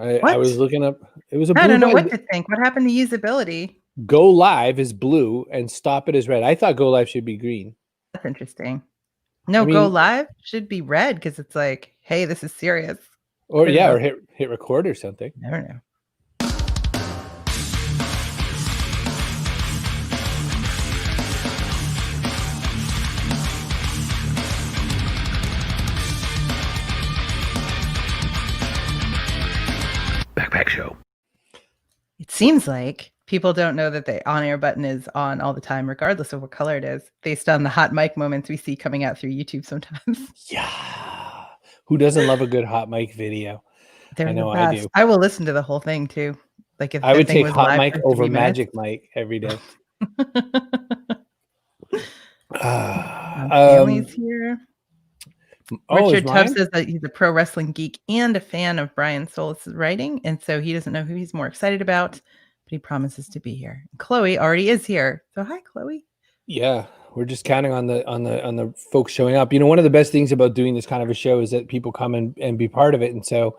I was What? looking up. It was a I blue don't know what button. to think. What happened to usability? Go live is blue and stop it is red. I thought go live should be green. That's interesting. No, I go mean, live should be red because it's like, hey, this is serious. or I don't yeah, know. or hit record or something. I don't know. Backpack show. It seems like people don't know that the on-air button is on all the time, regardless of what color it is, based on the hot mic moments we see coming out through YouTube sometimes. Yeah. Who doesn't love a good hot mic video? They're I the know I best. do. I will listen to the whole thing too. Like if I the would thing take was hot live mic for over 3 minutes. magic mic every day. Stanley's here. Oh, is Richard Tubbs Ryan? says that he's a pro wrestling geek and a fan of Brian Solis' writing, and so he doesn't know who he's more excited about, but he promises to be here. Chloe already is here, so hi, Chloe. Yeah, we're just counting on the folks showing up. You know, one of the best things about doing this kind of a show is that people come and be part of it, and so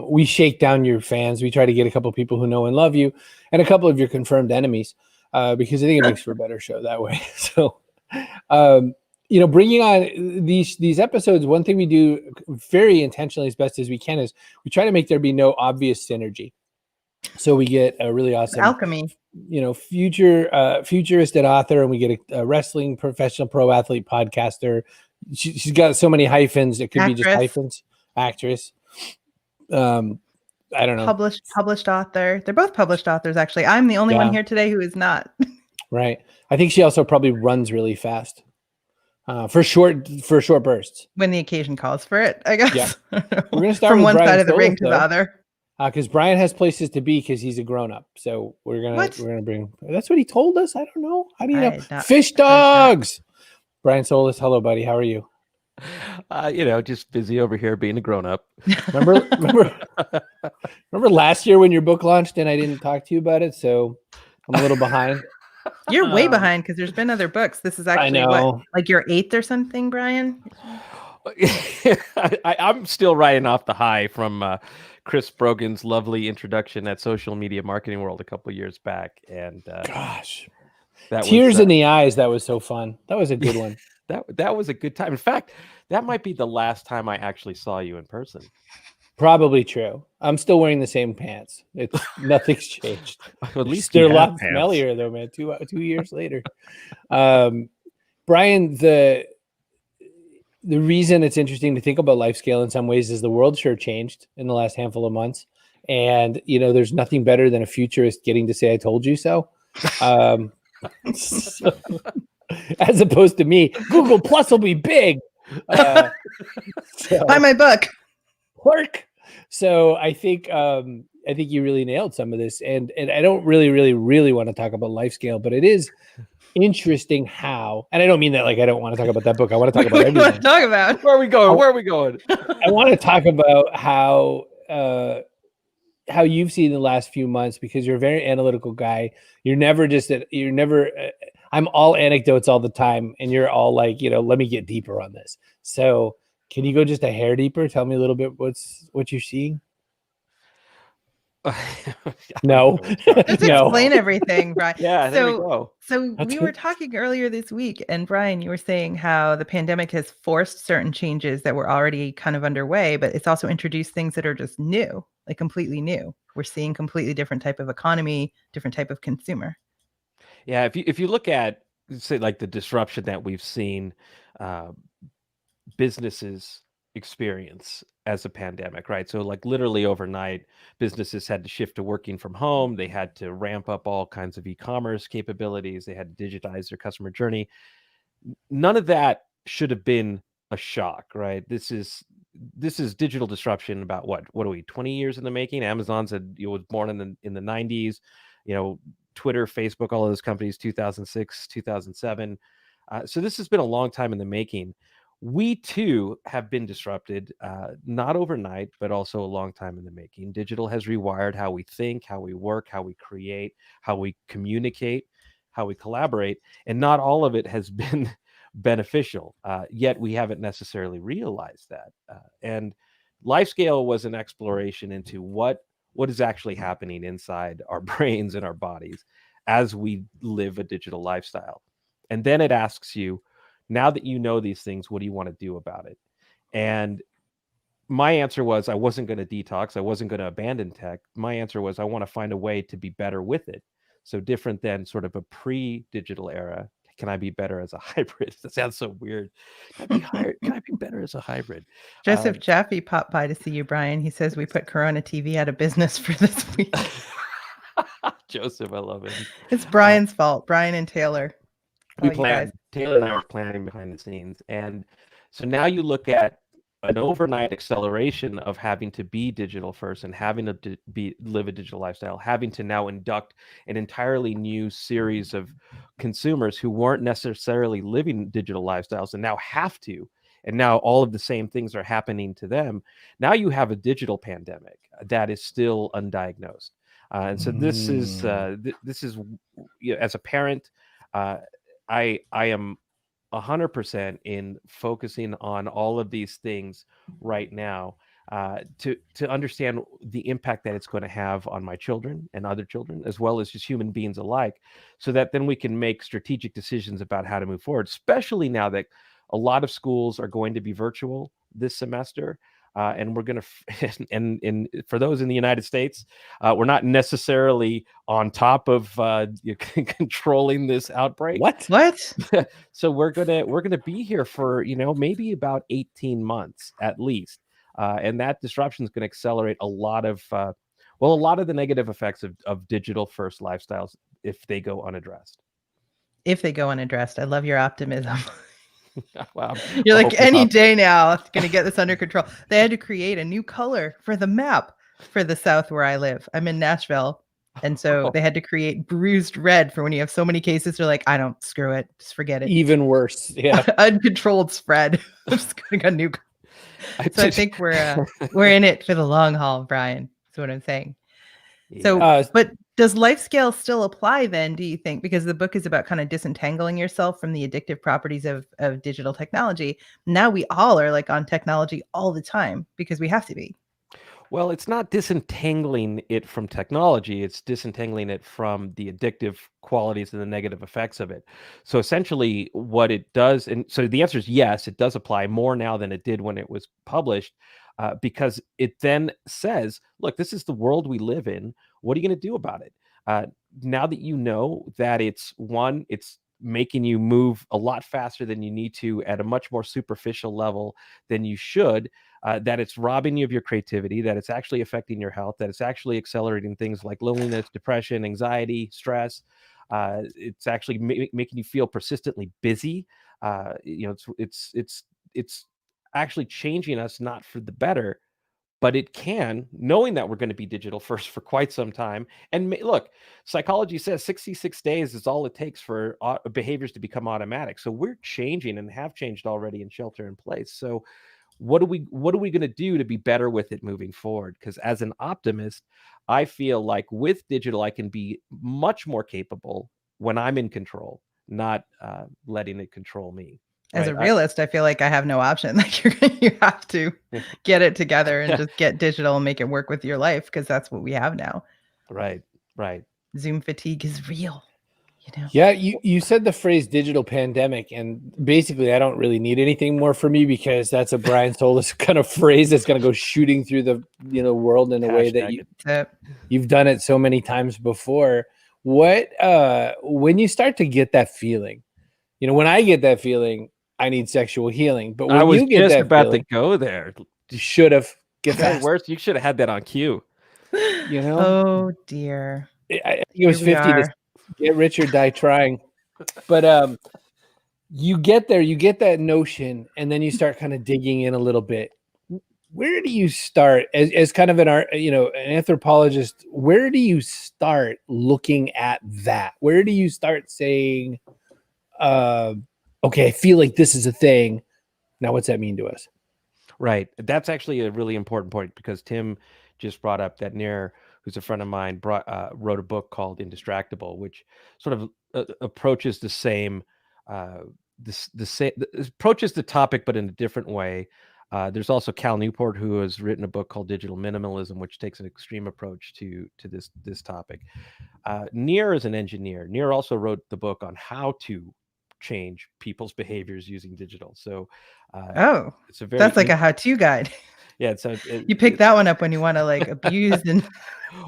we shake down your fans. We try to get a couple of people who know and love you, and a couple of your confirmed enemies, because I think it makes for a better show that way. So. You know, bringing on these episodes, one thing we do very intentionally as best as we can is we try to make there be no obvious synergy. So we get a really awesome Alchemy, you know, futurist and author, and we get a wrestling professional pro athlete podcaster. She's got so many hyphens. It could be just hyphens. Actress. I don't know. Published author. They're both published authors, actually. I'm the only one here today who is not. Right. I think she also probably runs really fast. For short bursts. When the occasion calls for it, I guess. Yeah. We're gonna start from with one Brian side of the Solis, ring to the other. Because Brian has places to be because he's a grown up. So we're gonna bring. That's what he told us. I don't know. How do you know? Fish dogs. Brian Solis, hello, buddy. How are you? You know, just busy over here being a grown up. Remember last year when your book launched and I didn't talk to you about it, so I'm a little behind. You're way behind because there's been other books. This is actually what, like your 8th or something, Brian? I'm still riding off the high from Chris Brogan's lovely introduction at Social Media Marketing World a couple of years back. And gosh, that tears in the eyes. That was so fun. That was a good one. That was a good time. In fact, that might be the last time I actually saw you in person. Probably true. I'm still wearing the same pants. It's nothing's changed. At least they're a lot smellier though, man. 2 years later. Brian, the reason it's interesting to think about life scale in some ways is the world sure changed in the last handful of months. And, you know, there's nothing better than a futurist getting to say, I told you so. So as opposed to me, Google Plus will be big. Buy my book. Work. So I think you really nailed some of this. And I don't really want to talk about life scale, but it is interesting how, and I don't mean that like I don't want to talk about that book. I want to talk about everything. What talk about? Where are we going? Where are we going? I want to talk about how you've seen the last few months, because you're a very analytical guy. You're never I'm all anecdotes all the time, and you're all like, you know, let me get deeper on this. So can you go just a hair deeper? Tell me a little bit what you're seeing. No. Just explain everything, Brian. Yeah, there we go. So we were talking earlier this week, and Brian, you were saying how the pandemic has forced certain changes that were already kind of underway, but it's also introduced things that are just new, like completely new. We're seeing completely different type of economy, different type of consumer. Yeah, if you look at, say, like the disruption that we've seen businesses experience as a pandemic, right? So like literally overnight, businesses had to shift to working from home. They had to ramp up all kinds of e-commerce capabilities. They had to digitize their customer journey. None of that should have been a shock, right? This is digital disruption about what are we, 20 years in the making? Amazon said it was born in the 90s, you know, Twitter, Facebook, all of those companies, 2006, 2007. So this has been a long time in the making. We too have been disrupted, not overnight, but also a long time in the making. Digital has rewired how we think, how we work, how we create, how we communicate, how we collaborate, and not all of it has been beneficial. Yet we haven't necessarily realized that. And Life scale was an exploration into what is actually happening inside our brains and our bodies as we live a digital lifestyle. And then it asks you, now that you know these things, what do you want to do about it? And my answer was I wasn't going to detox. I wasn't going to abandon tech. My answer was I want to find a way to be better with it. So different than sort of a pre-digital era. Can I be better as a hybrid? That sounds so weird. Can I be better as a hybrid? Joseph Jaffe popped by to see you, Brian. He says we put Corona TV out of business for this week. Joseph, I love him. It's Brian's fault. Brian and Taylor. We planned. Taylor and I were planning behind the scenes, and so now you look at an overnight acceleration of having to be digital first and having to live a digital lifestyle, having to now induct an entirely new series of consumers who weren't necessarily living digital lifestyles and now have to. And now all of the same things are happening to them. Now you have a digital pandemic that is still undiagnosed. And so this is as a parent, I am 100% in focusing on all of these things right now to understand the impact that it's going to have on my children and other children, as well as just human beings alike, so that then we can make strategic decisions about how to move forward, especially now that a lot of schools are going to be virtual this semester. And we're going to, and for those in the United States, we're not necessarily on top of controlling this outbreak. What? So we're gonna be here for maybe about 18 months at least, and that disruption is going to accelerate a lot of the negative effects of digital first lifestyles if they go unaddressed. If they go unaddressed, I love your optimism. Wow. You're like, any day now, going to get this under control. They had to create a new color for the map for the South where I live. I'm in Nashville. And so they had to create bruised red for when you have so many cases. They're like, I don't, screw it. Just forget it. Even worse. Yeah. Uncontrolled spread. I'm just going to get a new. So I think we're in it for the long haul, Brian. That's what I'm saying. So, but does life scale still apply then, do you think? Because the book is about kind of disentangling yourself from the addictive properties of digital technology. Now we all are like on technology all the time because we have to be. Well, it's not disentangling it from technology. It's disentangling it from the addictive qualities and the negative effects of it. So essentially what it does, and so the answer is yes, it does apply more now than it did when it was published. Because it then says, look, this is the world we live in. What are you going to do about it? Now that you know that it's making you move a lot faster than you need to at a much more superficial level than you should, that it's robbing you of your creativity, that it's actually affecting your health, that it's actually accelerating things like loneliness, depression, anxiety, stress. It's actually making you feel persistently busy. It's actually changing us, not for the better, but it can, knowing that we're going to be digital first for quite some time. And look, psychology says 66 days is all it takes for behaviors to become automatic. So we're changing and have changed already in shelter in place. So what are we going to do to be better with it moving forward? Because as an optimist, I feel like with digital, I can be much more capable when I'm in control, not letting it control me. As a realist, I feel like I have no option. Like you have to get it together and just get digital and make it work with your life, because that's what we have now. Right. Zoom fatigue is real. Yeah, you said the phrase digital pandemic, and basically I don't really need anything more for me, because that's a Brian Solis kind of phrase that's going to go shooting through the world in a way that you've done it so many times before. What when you start to get that feeling, when I get that feeling, I need sexual healing. But when I was you get just that about feeling, to go there. You should have. Worse, you should have had that on cue. Oh dear. I think it was 50 to get rich or die trying. But you get there, you get that notion, and then you start kind of digging in a little bit. Where do you start as kind of an anthropologist? Where do you start looking at that? Where do you start saying, okay, I feel like this is a thing. Now, what's that mean to us? Right. That's actually a really important point, because Tim just brought up that Nair, who's a friend of mine, wrote a book called Indistractable, which sort of approaches the same, approaches the topic, but in a different way. There's also Cal Newport, who has written a book called Digital Minimalism, which takes an extreme approach to this topic. Nir is an engineer. Nir also wrote the book on how to change people's behaviors using digital. So it's a very that's like a how-to guide. Yeah, so you pick that one up when you want to like abuse and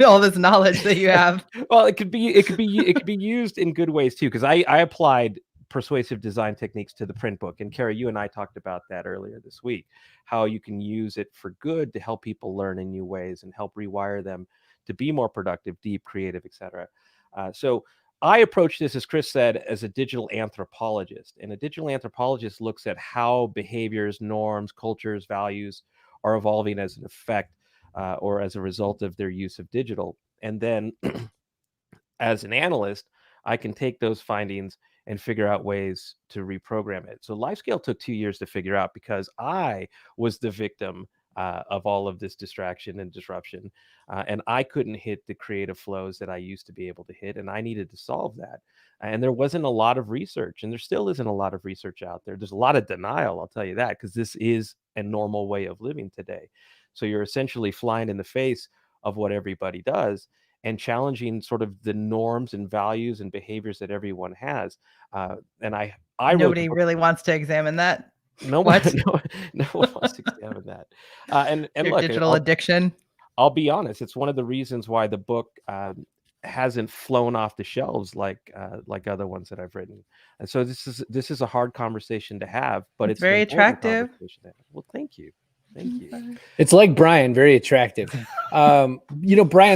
all this knowledge that you have. Well, it could be used in good ways too, because I applied persuasive design techniques to the print book, and Carrie, you and I talked about that earlier this week, how you can use it for good to help people learn in new ways and help rewire them to be more productive, deep, creative, etc. So I approach this, as Chris said, as a digital anthropologist, and a digital anthropologist looks at how behaviors, norms, cultures, values are evolving as an effect or as a result of their use of digital. And then as an analyst, I can take those findings and figure out ways to reprogram it. So LifeScale took 2 years to figure out because I was the victim of all of this distraction and disruption. And I couldn't hit the creative flows that I used to be able to hit. And I needed to solve that. And there wasn't a lot of research, and there still isn't a lot of research out there. There's a lot of denial, I'll tell you that, because this is a normal way of living today. So you're essentially flying in the face of what everybody does and challenging sort of the norms and values and behaviors that everyone has. And I nobody really wants to examine that. No one wants to examine that. And your look, digital addiction. I'll be honest, it's one of the reasons why the book hasn't flown off the shelves like other ones that I've written. And so this is a hard conversation to have, but it's very attractive. Well, thank you. Thank you. It's like Brian, very attractive. Brian,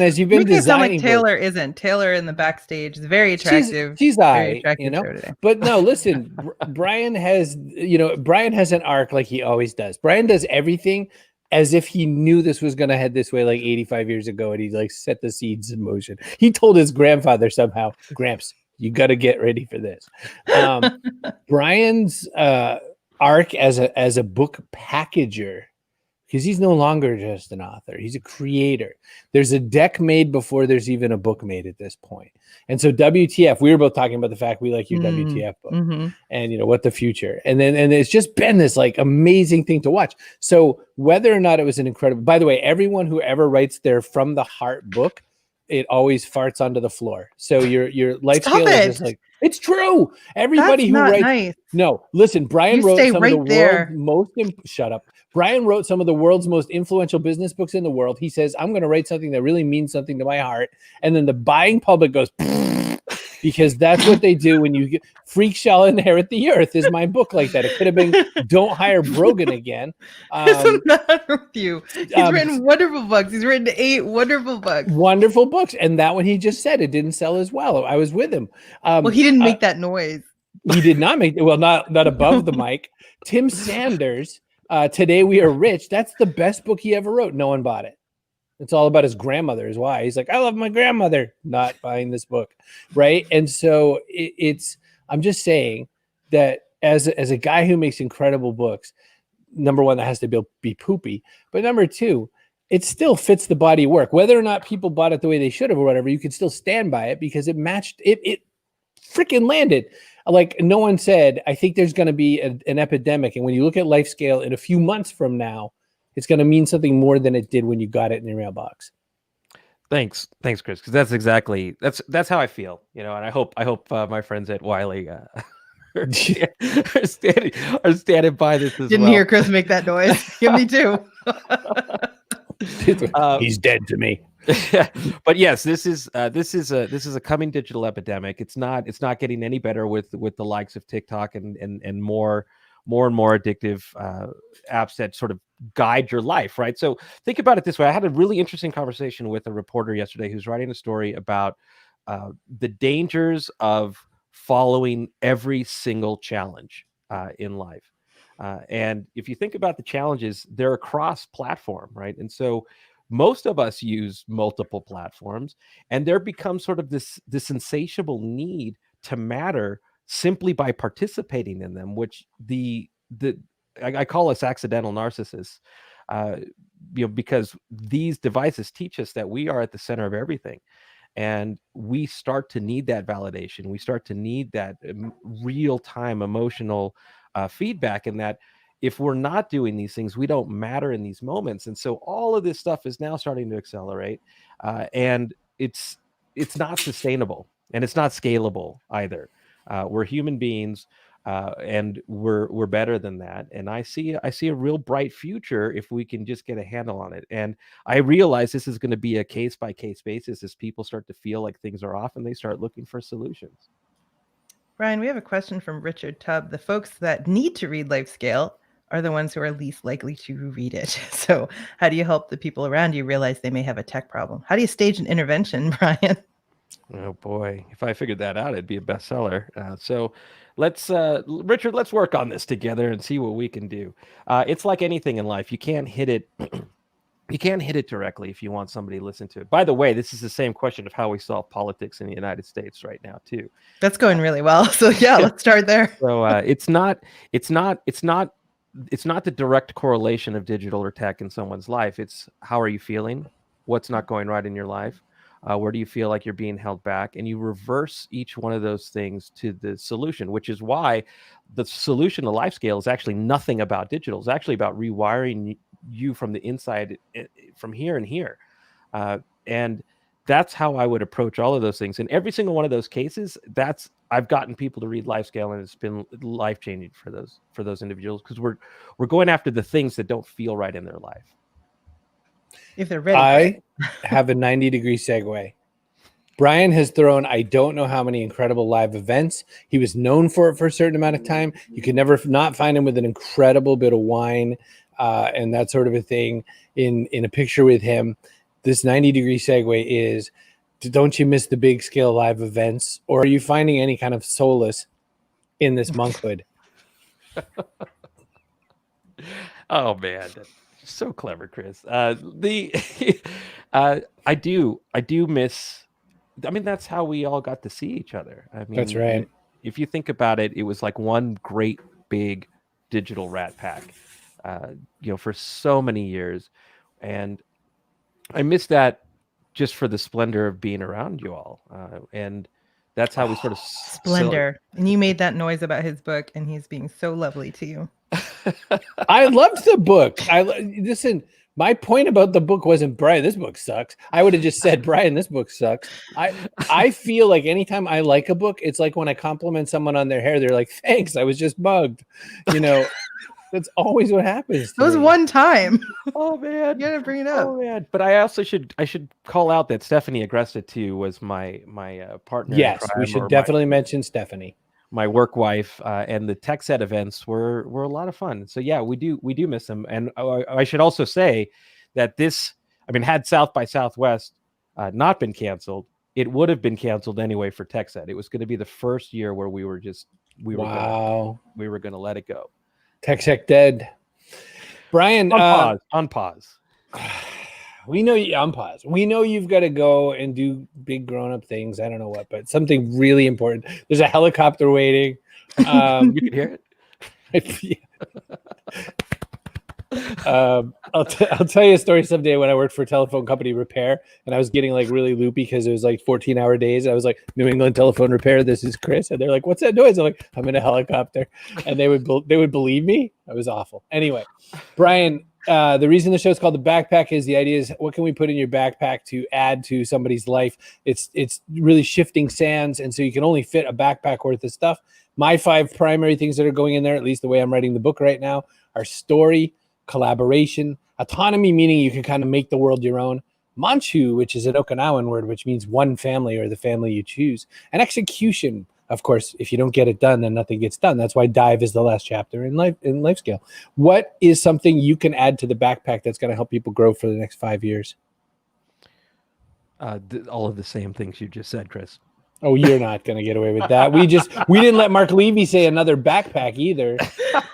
as you've been designing, Taeler isn't. Taeler in the backstage is very attractive. She's But no, listen, Brian has an arc like he always does. Brian does everything as if he knew this was going to head this way like 85 years ago, and he like set the seeds in motion. He told his grandfather somehow, Gramps, you got to get ready for this. Brian's arc as a book packager, because he's no longer just an author. He's a creator. There's a deck made before there's even a book made at this point. And so WTF, we were both talking about the fact we like your WTF book and what the future. And it's just been this like amazing thing to watch. So whether or not it was an incredible, by the way, everyone who ever writes their from the heart book, it always farts onto the floor. So your life scale is just like, it's true. Everybody who writes, nice. No, listen, Brian wrote some of the world's most, shut up. Brian wrote some of the world's most influential business books in the world. He says, I'm going to write something that really means something to my heart. And then the buying public goes, because that's what they do when you get freaks shall inherit the earth is my book like that. It could have been Don't Hire Brogan Again. What's the matter with you? He's written wonderful books. He's written 8 wonderful books. Wonderful books. And that one he just said it didn't sell as well. I was with him. Well, he didn't make that noise. He did not make it. Well, not above the mic. Tim Sanders, Today We Are Rich. That's the best book he ever wrote. No one bought it. It's all about his grandmother is why. He's like, I love my grandmother, not buying this book. Right. And so I'm just saying that as a guy who makes incredible books, number one, that has to be poopy. But number two, it still fits the body of work. Whether or not people bought it the way they should have or whatever, you could still stand by it because it matched it freaking landed. Like no one said, I think there's going to be an epidemic. And when you look at life scale in a few months from now, it's going to mean something more than it did when you got it in your mailbox. Thanks, Chris. Because that's how I feel, and I hope my friends at Wiley are standing by this as well. Didn't hear Chris make that noise. Yeah, me too. He's dead to me. But yes, this is a coming digital epidemic. It's not getting any better with the likes of TikTok and more and more addictive apps that sort of guide your life, right? So think about it this way. I had a really interesting conversation with a reporter yesterday who's writing a story about the dangers of following every single challenge in life. And if you think about the challenges, they're across platform, right? And so most of us use multiple platforms, and there becomes sort of this insatiable need to matter simply by participating in them, which I call us accidental narcissists, because these devices teach us that we are at the center of everything. And we start to need that validation. We start to need that real-time emotional feedback, and that if we're not doing these things, we don't matter in these moments. And so all of this stuff is now starting to accelerate, and it's not sustainable, and it's not scalable either. We're human beings, and we're better than that. And I see a real bright future if we can just get a handle on it. And I realize this is going to be a case by case basis as people start to feel like things are off and they start looking for solutions. Brian, we have a question from Richard Tubb. The folks that need to read Life Scale are the ones who are least likely to read it. So how do you help the people around you realize they may have a tech problem? How do you stage an intervention, Brian? Oh boy, if I figured that out, it'd be a bestseller. So let's, Richard, let's work on this together and see what we can do. It's like anything in life. You can't hit it. You can't hit it directly if you want somebody to listen to it. By the way, this is the same question of how we solve politics in the United States right now too. That's going really well. So yeah, let's start there. So it's not the direct correlation of digital or tech in someone's life. It's how are you feeling? What's not going right in your life? Where do you feel like you're being held back? And you reverse each one of those things to the solution, which is why the solution to Life Scale is actually nothing about digital. It's actually about rewiring you from the inside, from here and here. And that's how I would approach all of those things. In every single one of those cases, I've gotten people to read Life Scale, and it's been life-changing for those individuals, because we're going after the things that don't feel right in their life. If they're ready. I have a 90-degree segue. Brian has thrown, I don't know how many incredible live events. He was known for it for a certain amount of time. You could never not find him with an incredible bit of wine and that sort of a thing in a picture with him. This 90-degree segue is, don't you miss the big scale live events? Or are you finding any kind of solace in this monkhood? Oh, man. So clever, Chris. I do miss. I mean, that's how we all got to see each other. I mean, that's right. If you think about it, it was like one great big digital rat pack, for so many years, and I miss that just for the splendor of being around you all, and that's how we sort of splendor. And you made that noise about his book, and he's being so lovely to you. I loved the book. Listen, my point about the book wasn't, Brian, this book sucks. I would have just said, Brian, this book sucks. I feel like anytime I like a book, it's like when I compliment someone on their hair, they're like, thanks, I was just bugged. That's always what happens. It was one time. Oh man, you gotta bring it up. Oh man, but I also should call out that Stephanie Agresta too was my partner. Yes, we should definitely mention Stephanie, my work wife, and the Tech Set events were a lot of fun. So yeah, we do miss them. And I should also say that had South by Southwest not been canceled, it would have been canceled anyway for Tech Set. It was going to be the first year where we were going to let it go. Tech Set dead. Brian, on pause. We know you on pause. We know you've got to go and do big grown-up things. I don't know what, but something really important. There's a helicopter waiting. You can hear it. I'll tell you a story someday when I worked for a telephone company repair, and I was getting like really loopy because it was like 14-hour days. I was like, New England Telephone Repair, this is Chris. And they're like, what's that noise? I'm like, I'm in a helicopter. And they would believe me. That was awful. Anyway, Brian, the reason the show is called The Backpack is the idea is, what can we put in your backpack to add to somebody's life? It's really shifting sands, and so you can only fit a backpack worth of stuff. My 5 primary things that are going in there, at least the way I'm writing the book right now, are story, collaboration, autonomy, meaning you can kind of make the world your own, manchu, which is an Okinawan word, which means one family or the family you choose, and execution. Of course, if you don't get it done, then nothing gets done. That's why dive is the last chapter in life scale. What is something you can add to the backpack that's going to help people grow for the next 5 years? All of the same things you just said, Chris. Oh, you're not going to get away with that. We didn't let Mark Levy say another backpack either.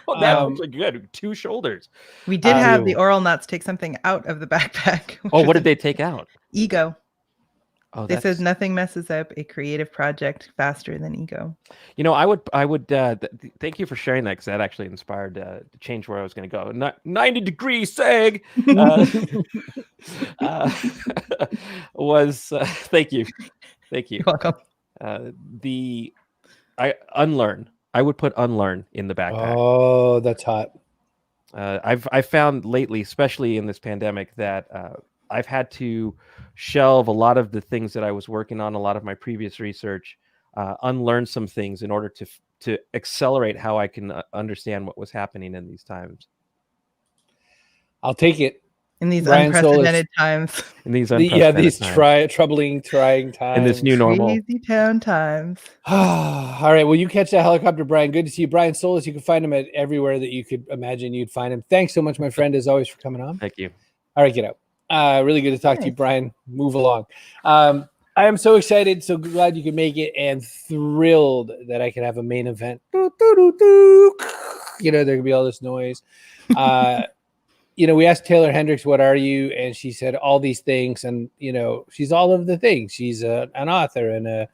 Oh, that was good. 2 shoulders. We did have the oral nuts take something out of the backpack. Oh, what did they take out? Ego. Oh, this says nothing messes up a creative project faster than ego. I would thank you for sharing that, because that actually inspired to change where I was going to go. 90-degree seg was thank you. You're welcome. Unlearn. I would put unlearn in the backpack. Oh, that's hot. I've found lately, especially in this pandemic, that I've had to shelve a lot of the things that I was working on, a lot of my previous research, unlearn some things in order to accelerate how I can understand what was happening in these times. I'll take it. In these Brian Solis. unprecedented times. In these These times. troubling, trying times. In this new normal. Crazy town times. All right. Well, you catch that helicopter, Brian. Good to see you. Brian Solis, you can find him at everywhere that you could imagine you'd find him. Thanks so much, my friend, as always, for coming on. Thank you. All right, get out. Really good to talk to you, Brian. Move along. I am so excited, so glad you could make it, and thrilled that I can have a main event. There could be all this noise. We asked Taeler Hendrix, what are you? And she said all these things. And, she's all of the things. She's an author and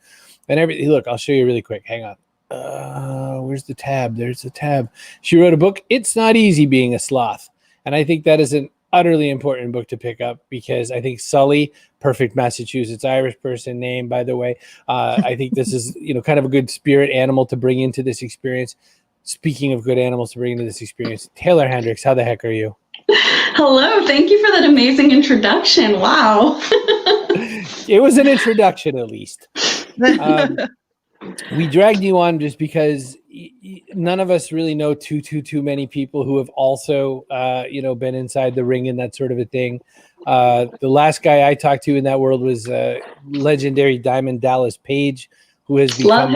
everything. Look, I'll show you really quick. Hang on. Where's the tab? There's the tab. She wrote a book, It's Not Easy Being a Sloth. And I think that is an utterly important book to pick up, because I think Sully, perfect Massachusetts Irish person name, by the way. I think this is, kind of a good spirit animal to bring into this experience. Speaking of good animals to bring into this experience, Taeler Hendrix, how the heck are you? Hello, thank you for that amazing introduction. Wow. It was an introduction, at least. We dragged you on just because none of us really know too many people who have also, been inside the ring and that sort of a thing. The last guy I talked to in that world was legendary Diamond Dallas Page, who has become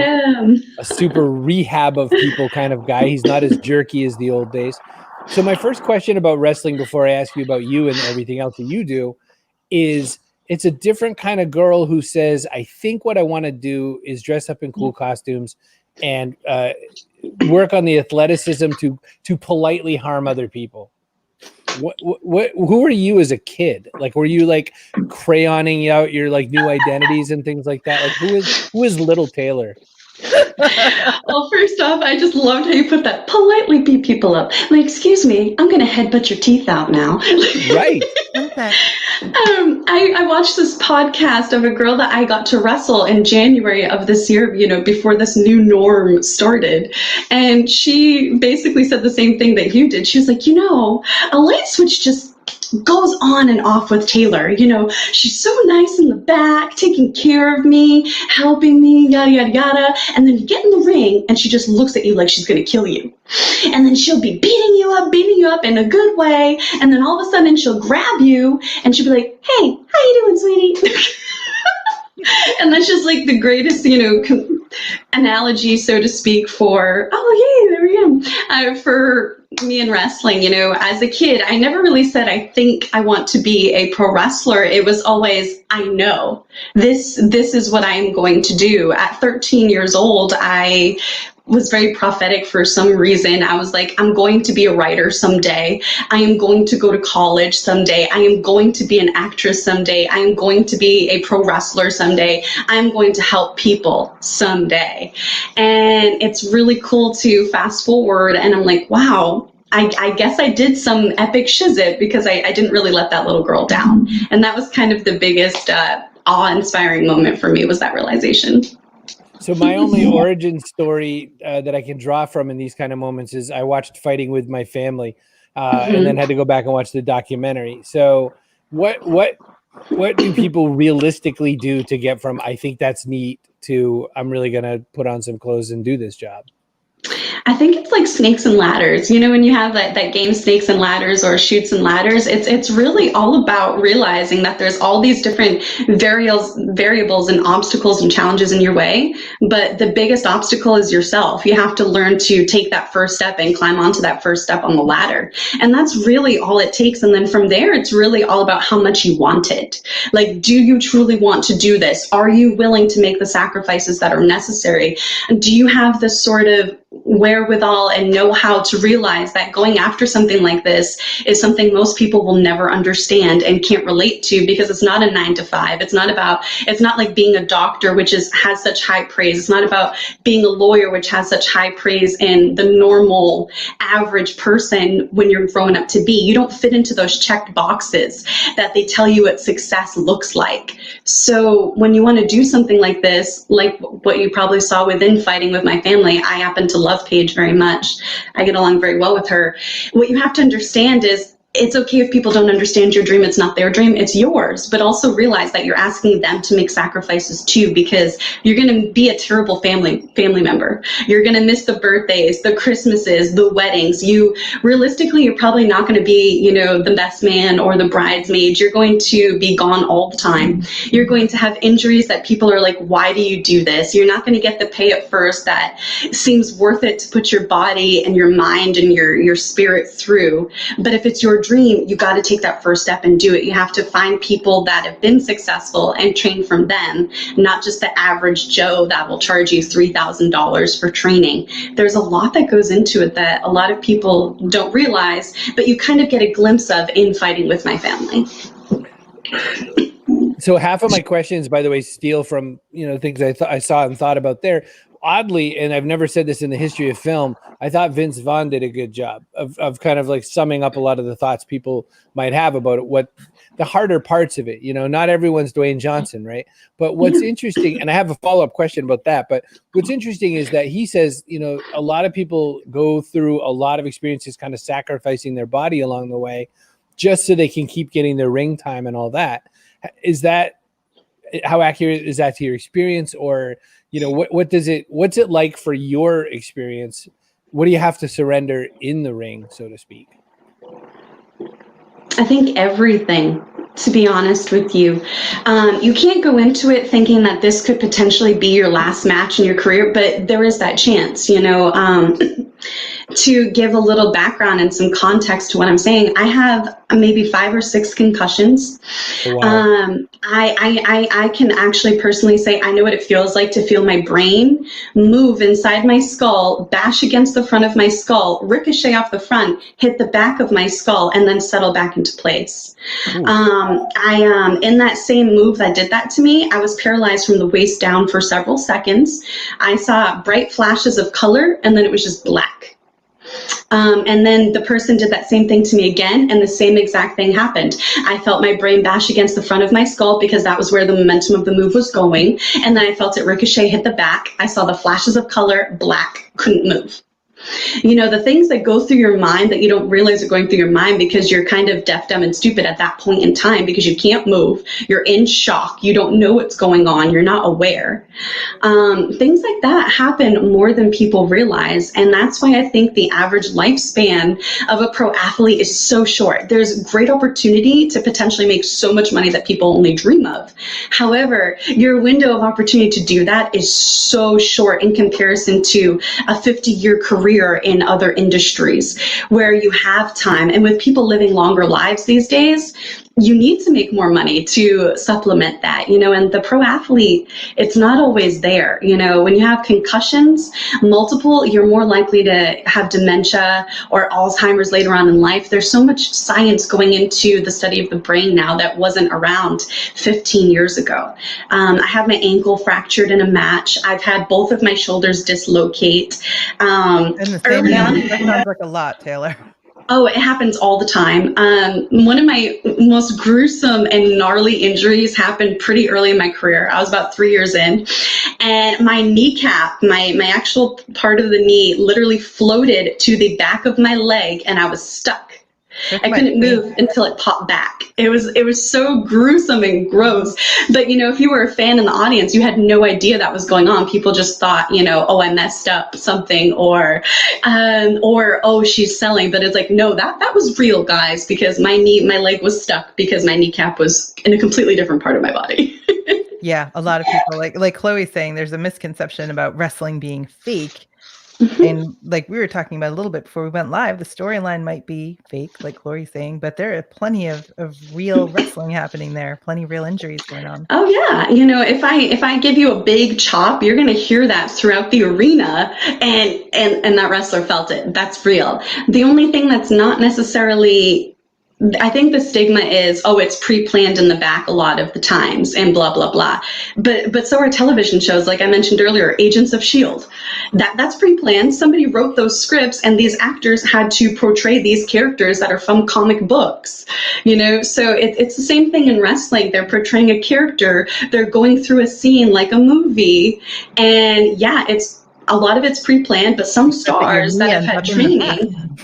a super rehab of people kind of guy. He's not as jerky as the old days. So my first question about wrestling, before I ask you about you and everything else that you do, is it's a different kind of girl who says, I think what I want to do is dress up in cool costumes and work on the athleticism to politely harm other people. Who were you as a kid? Like, were you like crayoning out your like new identities and things like that? Like, who is little Taeler? Well, first off, I just loved how you put that, politely beat people up. Like, excuse me, I'm going to headbutt your teeth out now. Right. Okay. I watched this podcast of a girl that I got to wrestle in January of this year, before this new norm started. And she basically said the same thing that you did. She was like, a light switch just goes on and off with Taeler. She's so nice in the back, taking care of me, helping me, yada, yada, yada. And then you get in the ring and she just looks at you like she's going to kill you. And then she'll be beating you up in a good way. And then all of a sudden she'll grab you and she'll be like, hey, how you doing, sweetie? And that's just like the greatest, analogy, so to speak, for, oh, yay, there we go. For me in wrestling, as a kid, I never really said, I think I want to be a pro wrestler. It was always, I know this is what I'm going to do. At 13 years old, I was very prophetic for some reason. I was like, I'm going to be a writer someday. I am going to go to college someday. I am going to be an actress someday. I am going to be a pro wrestler someday. I'm going to help people someday. And it's really cool to fast forward and I'm like, wow, I guess I did some epic shizit because I didn't really let that little girl down. And that was kind of the biggest awe-inspiring moment for me, was that realization. So my only origin story that I can draw from in these kind of moments is I watched Fighting with my family and then had to go back and watch the documentary. So what do people realistically do to get from, I think that's neat, to I'm really going to put on some clothes and do this job? I think it's like Snakes and Ladders. When you have that game Snakes and Ladders or Chutes and Ladders, it's really all about realizing that there's all these different variables and obstacles and challenges in your way. But the biggest obstacle is yourself. You have to learn to take that first step and climb onto that first step on the ladder. And that's really all it takes. And then from there, it's really all about how much you want it. Like, do you truly want to do this? Are you willing to make the sacrifices that are necessary? And do you have this sort of wherewithal and know how to realize that going after something like this is something most people will never understand and can't relate to, because it's not a 9-to-5. It's not like being a doctor, which has such high praise. It's not about being a lawyer, which has such high praise in the normal average person when you're growing up to be. You don't fit into those checked boxes that they tell you what success looks like. So when you want to do something like this, like what you probably saw within Fighting with My Family, I happen to love Paige very much. I get along very well with her. What you have to understand is it's okay if people don't understand your dream. It's not their dream, it's yours. But also realize that you're asking them to make sacrifices too, because you're going to be a terrible family member. You're going to miss the birthdays, the Christmases, the weddings. Realistically, you're probably not going to be, the best man or the bridesmaid. You're going to be gone all the time. You're going to have injuries that people are like, why do you do this? You're not going to get the pay at first that seems worth it to put your body and your mind and your spirit through. But if it's your dream, you got to take that first step and do it. You have to find people that have been successful and train from them, not just the average Joe that will charge you $3,000 for training. There's a lot that goes into it that a lot of people don't realize, but you kind of get a glimpse of in Fighting with My Family. So half of my questions, by the way, steal from things I saw and thought about there. Oddly, and I've never said this in the history of film, I thought Vince Vaughn did a good job of kind of like summing up a lot of the thoughts people might have about it, what the harder parts of it. Not everyone's Dwayne Johnson, right? But what's interesting, and I have a follow-up question about that, but what's interesting is that he says, a lot of people go through a lot of experiences kind of sacrificing their body along the way just so they can keep getting their ring time and all that. How accurate is that to your experience? Or what's it like for your experience? What do you have to surrender in the ring, so to speak? I think everything, to be honest with you. You can't go into it thinking that this could potentially be your last match in your career, but there is that chance, To give a little background and some context to what I'm saying, I have maybe 5 or 6 concussions. Wow. I can actually personally say I know what it feels like to feel my brain move inside my skull, bash against the front of my skull, ricochet off the front, hit the back of my skull, and then settle back into place. In that same move that did that to me, I was paralyzed from the waist down for several seconds. I saw bright flashes of color, and then it was just black. And then the person did that same thing to me again, and the same exact thing happened. I felt my brain bash against the front of my skull because that was where the momentum of the move was going. And then I felt it ricochet, hit the back. I saw the flashes of color, black, couldn't move. The things that go through your mind that you don't realize are going through your mind because you're kind of deaf, dumb, and stupid at that point in time because you can't move. You're in shock. You don't know what's going on. You're not aware. Things like that happen more than people realize. And that's why I think the average lifespan of a pro athlete is so short. There's great opportunity to potentially make so much money that people only dream of. However, your window of opportunity to do that is so short in comparison to a 50-year career in other industries where you have time. And with people living longer lives these days, you need to make more money to supplement that, and the pro athlete, it's not always there. When you have concussions, multiple, you're more likely to have dementia or Alzheimer's later on in life. There's so much science going into the study of the brain now that wasn't around 15 years ago. I had my ankle fractured in a match. I've had both of my shoulders dislocate. In the same match? That sounds like a lot, Taylor. Oh, it happens all the time. One of my most gruesome and gnarly injuries happened pretty early in my career. I was about 3 years in, and my kneecap, my actual part of the knee, literally floated to the back of my leg, and I was stuck. I couldn't move until it popped back. It was so gruesome and gross. But, if you were a fan in the audience, you had no idea that was going on. People just thought, oh, I messed up something or, oh, she's selling. But it's like, no, that was real, guys, because my leg was stuck because my kneecap was in a completely different part of my body. Yeah, a lot of people, like Chloe's saying, there's a misconception about wrestling being fake. And like we were talking about a little bit before we went live, the storyline might be fake, like Chloe's saying, but there are plenty of real wrestling happening there, plenty of real injuries going on. Oh yeah, if I give you a big chop, you're gonna hear that throughout the arena, and that wrestler felt it. That's real. The only thing that's not necessarily, I think the stigma is, oh, it's pre-planned in the back a lot of the times and blah, blah, blah. But so are television shows, like I mentioned earlier, Agents of S.H.I.E.L.D. That's pre-planned. Somebody wrote those scripts and these actors had to portray these characters that are from comic books, So it's the same thing in wrestling. They're portraying a character. They're going through a scene like a movie. And yeah, it's a lot of it's pre-planned, but some stars that have had training.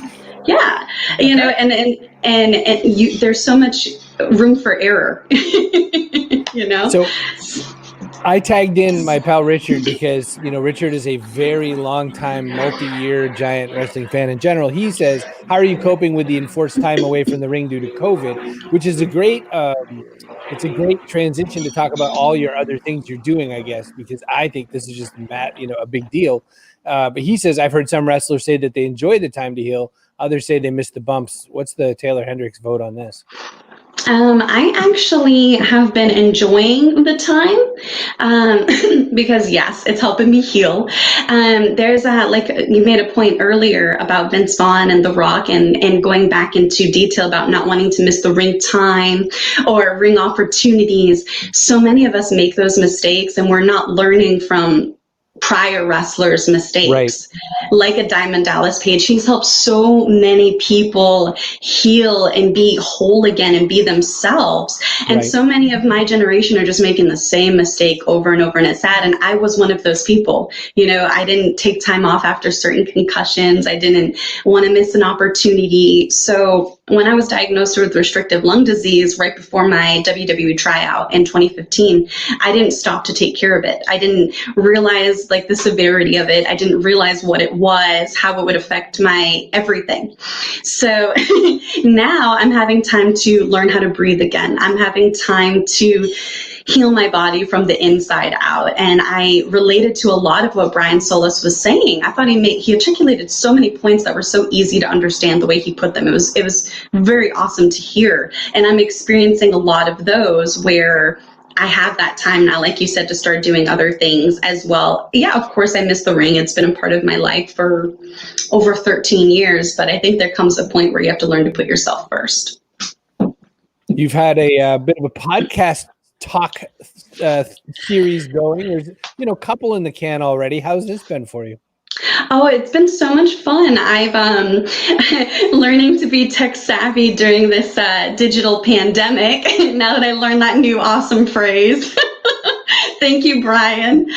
Yeah, you know, and you, there's so much room for error, you know. So I tagged in my pal Richard because, you know, Richard is a very long time, multi-year giant wrestling fan in general. He says, how are you coping with the enforced time away from the ring due to COVID? Which is a great, it's a great transition to talk about all your other things you're doing, I guess, because I think this is just, you know, a big deal. But he says, I've heard some wrestlers say that they enjoy the time to heal. Others say they miss the bumps. What's the Taeler Hendrix vote on this? I actually have been enjoying the time because, yes, it's helping me heal. There's like you made a point earlier about Vince Vaughn and The Rock and going back into detail about not wanting to miss the ring time or ring opportunities. So many of us make those mistakes and we're not learning from prior wrestlers' mistakes. Right. Like a Diamond Dallas Page, he's helped so many people heal and be whole again and be themselves. And so many of my generation are just making the same mistake over and over, and it's sad. And I was one of those people. You know, I didn't take time off after certain concussions. I didn't want to miss an opportunity. So when I was diagnosed with restrictive lung disease right before my WWE tryout in 2015, I didn't stop to take care of it. I didn't realize like the severity of it. I didn't realize what it was, how it would affect my everything. So now I'm having time to learn how to breathe again. I'm having time to heal my body from the inside out. And I related to a lot of what Brian Solis was saying. I thought he articulated so many points that were so easy to understand the way he put them. It was very awesome to hear. And I'm experiencing a lot of those where I have that time now, like you said, to start doing other things as well. Yeah, of course, I miss the ring. It's been a part of my life for over 13 years, but I think there comes a point where you have to learn to put yourself first. You've had a bit of a podcast talk series going. There's, you know, a couple in the can already. How's this been for you? Oh, it's been so much fun. I've learning to be tech savvy during this digital pandemic. Now that I learned that new awesome phrase. Thank you, Brian.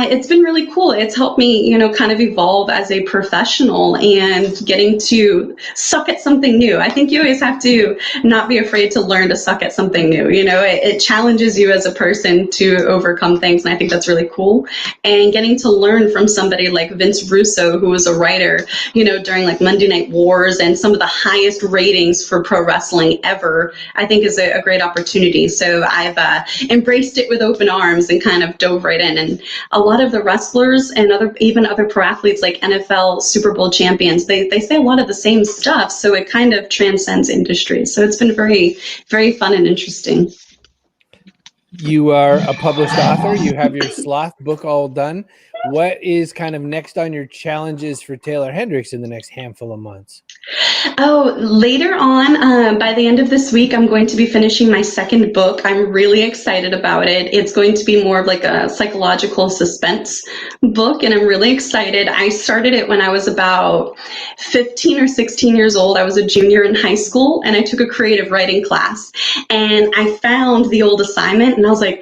It's been really cool. It's helped me, you know, kind of evolve as a professional and getting to suck at something new. I think you always have to not be afraid to learn to suck at something new. You know, it challenges you as a person to overcome things, and I think that's really cool. And getting to learn from somebody like Vince Russo, who was a writer, you know, during like Monday Night Wars and some of the highest ratings for pro wrestling ever, I think is a great opportunity. So I've embraced it with open arms and kind of dove right in. And a lot of the wrestlers and even other pro athletes like NFL Super Bowl champions, they say a lot of the same stuff. So it kind of transcends industries. So it's been very, very fun and interesting. You are a published author. You have your Sloth book all done. What is kind of next on your challenges for Taeler Hendrix in the next handful of months? Oh, later on, by the end of this week, I'm going to be finishing my second book. I'm really excited about it. It's going to be more of like a psychological suspense book, and I'm really excited. I started it when I was about 15 or 16 years old. I was a junior in high school, and I took a creative writing class, and I found the old assignment, and I was like,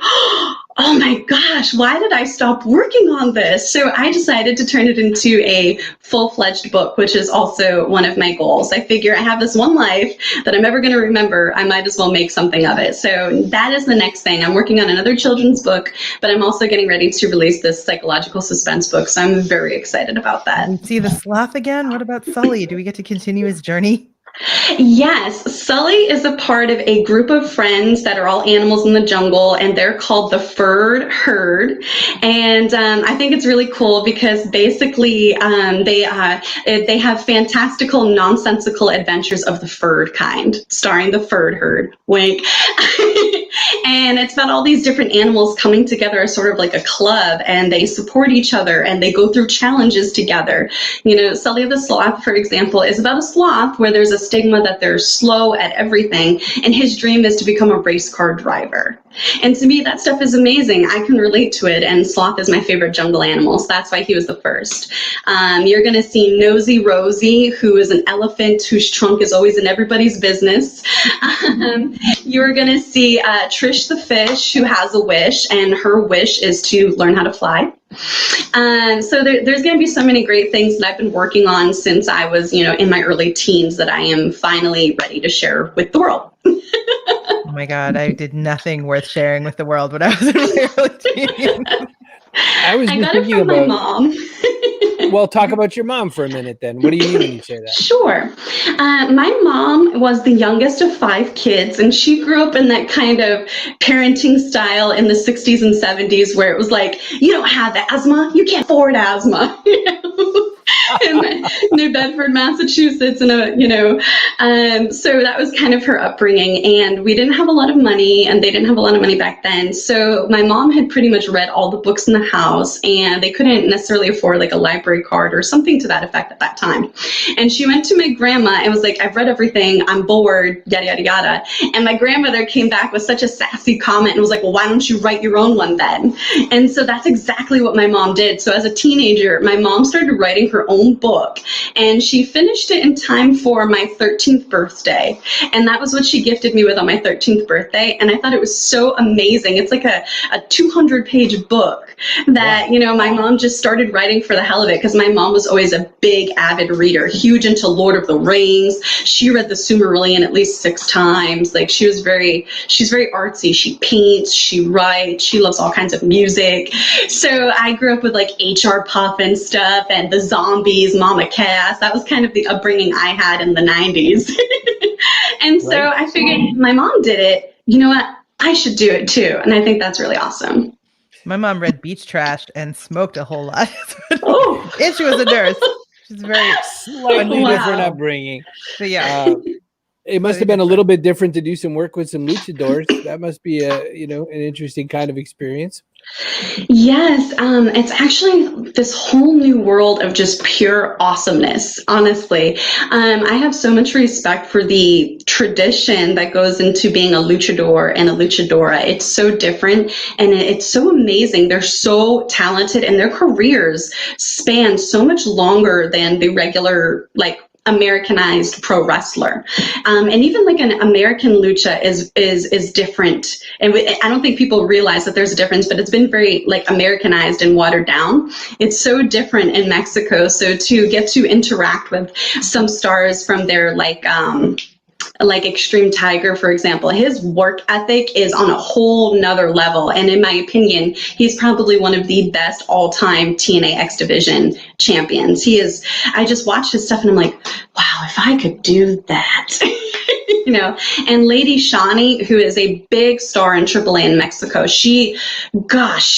oh my gosh, why did I stop working on this? So I decided to turn it into a full-fledged book, which is also one of my goals. I figure I have this one life that I'm ever going to remember. I might as well make something of it. So that is the next thing. I'm working on another children's book, but I'm also getting ready to release this psychological suspense book. So I'm very excited about that. And see the sloth again? What about Sully? Do we get to continue his journey? Yes, Sully is a part of a group of friends that are all animals in the jungle, and they're called the Furred Herd. And I think it's really cool because basically they have fantastical, nonsensical adventures of the furred kind, starring the Furred Herd. Wink. And it's about all these different animals coming together as sort of like a club, and they support each other and they go through challenges together. You know, Sully the Sloth, for example, is about a sloth where there's a stigma that they're slow at everything, and his dream is to become a race car driver. And to me, that stuff is amazing. I can relate to it. And sloth is my favorite jungle animal. So that's why he was the first. You're going to see Nosy Rosie, who is an elephant whose trunk is always in everybody's business. You're going to see Trish the fish, who has a wish, and her wish is to learn how to fly. So there's going to be so many great things that I've been working on since I was, in my early teens that I am finally ready to share with the world. Oh my God, I did nothing worth sharing with the world when I was in my early teens. I got it from my mom. Well, talk about your mom for a minute then. What do you mean when you say that? Sure. My mom was the youngest of 5 kids, and she grew up in that kind of parenting style in the 60s and 70s where it was like, you don't have asthma, you can't afford asthma. In New Bedford, Massachusetts, and so that was kind of her upbringing. And we didn't have a lot of money, and they didn't have a lot of money back then. So my mom had pretty much read all the books in the house, and they couldn't necessarily afford like a library card or something to that effect at that time. And she went to my grandma and was like, I've read everything, I'm bored, yada, yada, yada. And my grandmother came back with such a sassy comment and was like, well, why don't you write your own one then? And so that's exactly what my mom did. So as a teenager, my mom started writing her own book, and she finished it in time for my 13th birthday. And that was what she gifted me with on my 13th birthday. And I thought it was so amazing. It's like a 200-page book that, my mom just started writing for the hell of it, because my mom was always a big avid reader, huge into Lord of the Rings. She read the Silmarillion at least 6 times. Like she's very artsy. She paints, she writes, she loves all kinds of music. So I grew up with like H.R. Puff and stuff, and the Zombies, Mama Cass. That was kind of the upbringing I had in the 90s. And so I figured my mom did it. You know what? I should do it too. And I think that's really awesome. My mom read Beach Trash and smoked a whole lot. Oh. And she was a nurse. She's very Slightly different upbringing. So yeah. It must have been a little bit different to do some work with some luchadors. That must be an interesting kind of experience. Yes, it's actually this whole new world of just pure awesomeness, honestly. I have so much respect for the tradition that goes into being a luchador and a luchadora. It's so different and it's so amazing. They're so talented and their careers span so much longer than the regular, like, Americanized pro wrestler, and even like an American lucha is different. And I don't think people realize that there's a difference, but it's been very like Americanized and watered down. It's so different in Mexico. So to get to interact with some stars from their like Extreme Tiger, for example, his work ethic is on a whole nother level. And in my opinion, he's probably one of the best all-time TNA X Division champions. I just watch his stuff and I'm like, wow, if I could do that. And Lady Shani, who is a big star in AAA in Mexico, she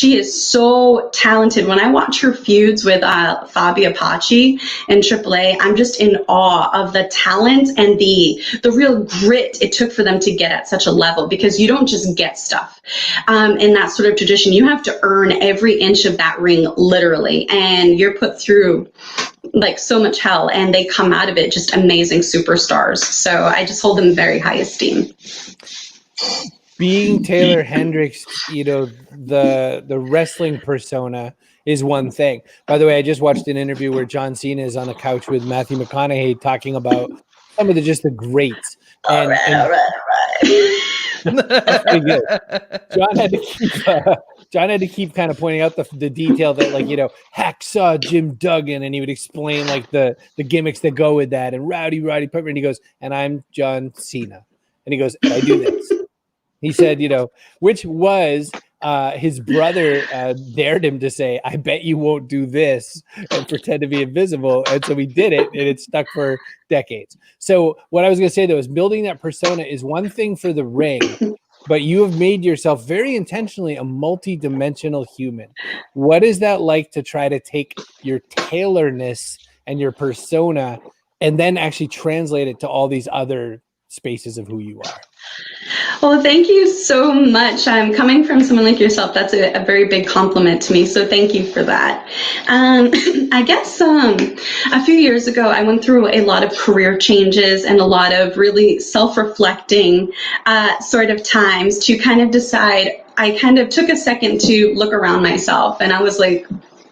is so talented. When I watch her feuds with Fabi Apache in AAA, I'm just in awe of the talent and the real grit it took for them to get at such a level, because you don't just get stuff in that sort of tradition. You have to earn every inch of that ring, literally, and you're put through like so much hell, and they come out of it just amazing superstars. So I just hold them in very high esteem. Being Taeler Hendrix, the wrestling persona is one thing. By the way, I just watched an interview where John Cena is on the couch with Matthew McConaughey talking about some of the greats. All right. That's pretty good. John had to keep kind of pointing out the detail that, like, Hacksaw Jim Duggan, and he would explain like the gimmicks that go with that, and Rowdy Piper, and he goes, and I'm John Cena, and he goes, and I do this. He said, which was his brother dared him to say, I bet you won't do this, and pretend to be invisible. And so he did it, and it stuck for decades. So what I was going to say, though, is building that persona is one thing for the ring, but you have made yourself very intentionally a multi-dimensional human. What is that like to try to take your Taylorness and your persona and then actually translate it to all these other spaces of who you are? Well, thank you so much. Coming from someone like yourself, that's a very big compliment to me. So thank you for that. I guess a few years ago, I went through a lot of career changes and a lot of really self-reflecting sort of times to kind of decide. I kind of took a second to look around myself, and I was like,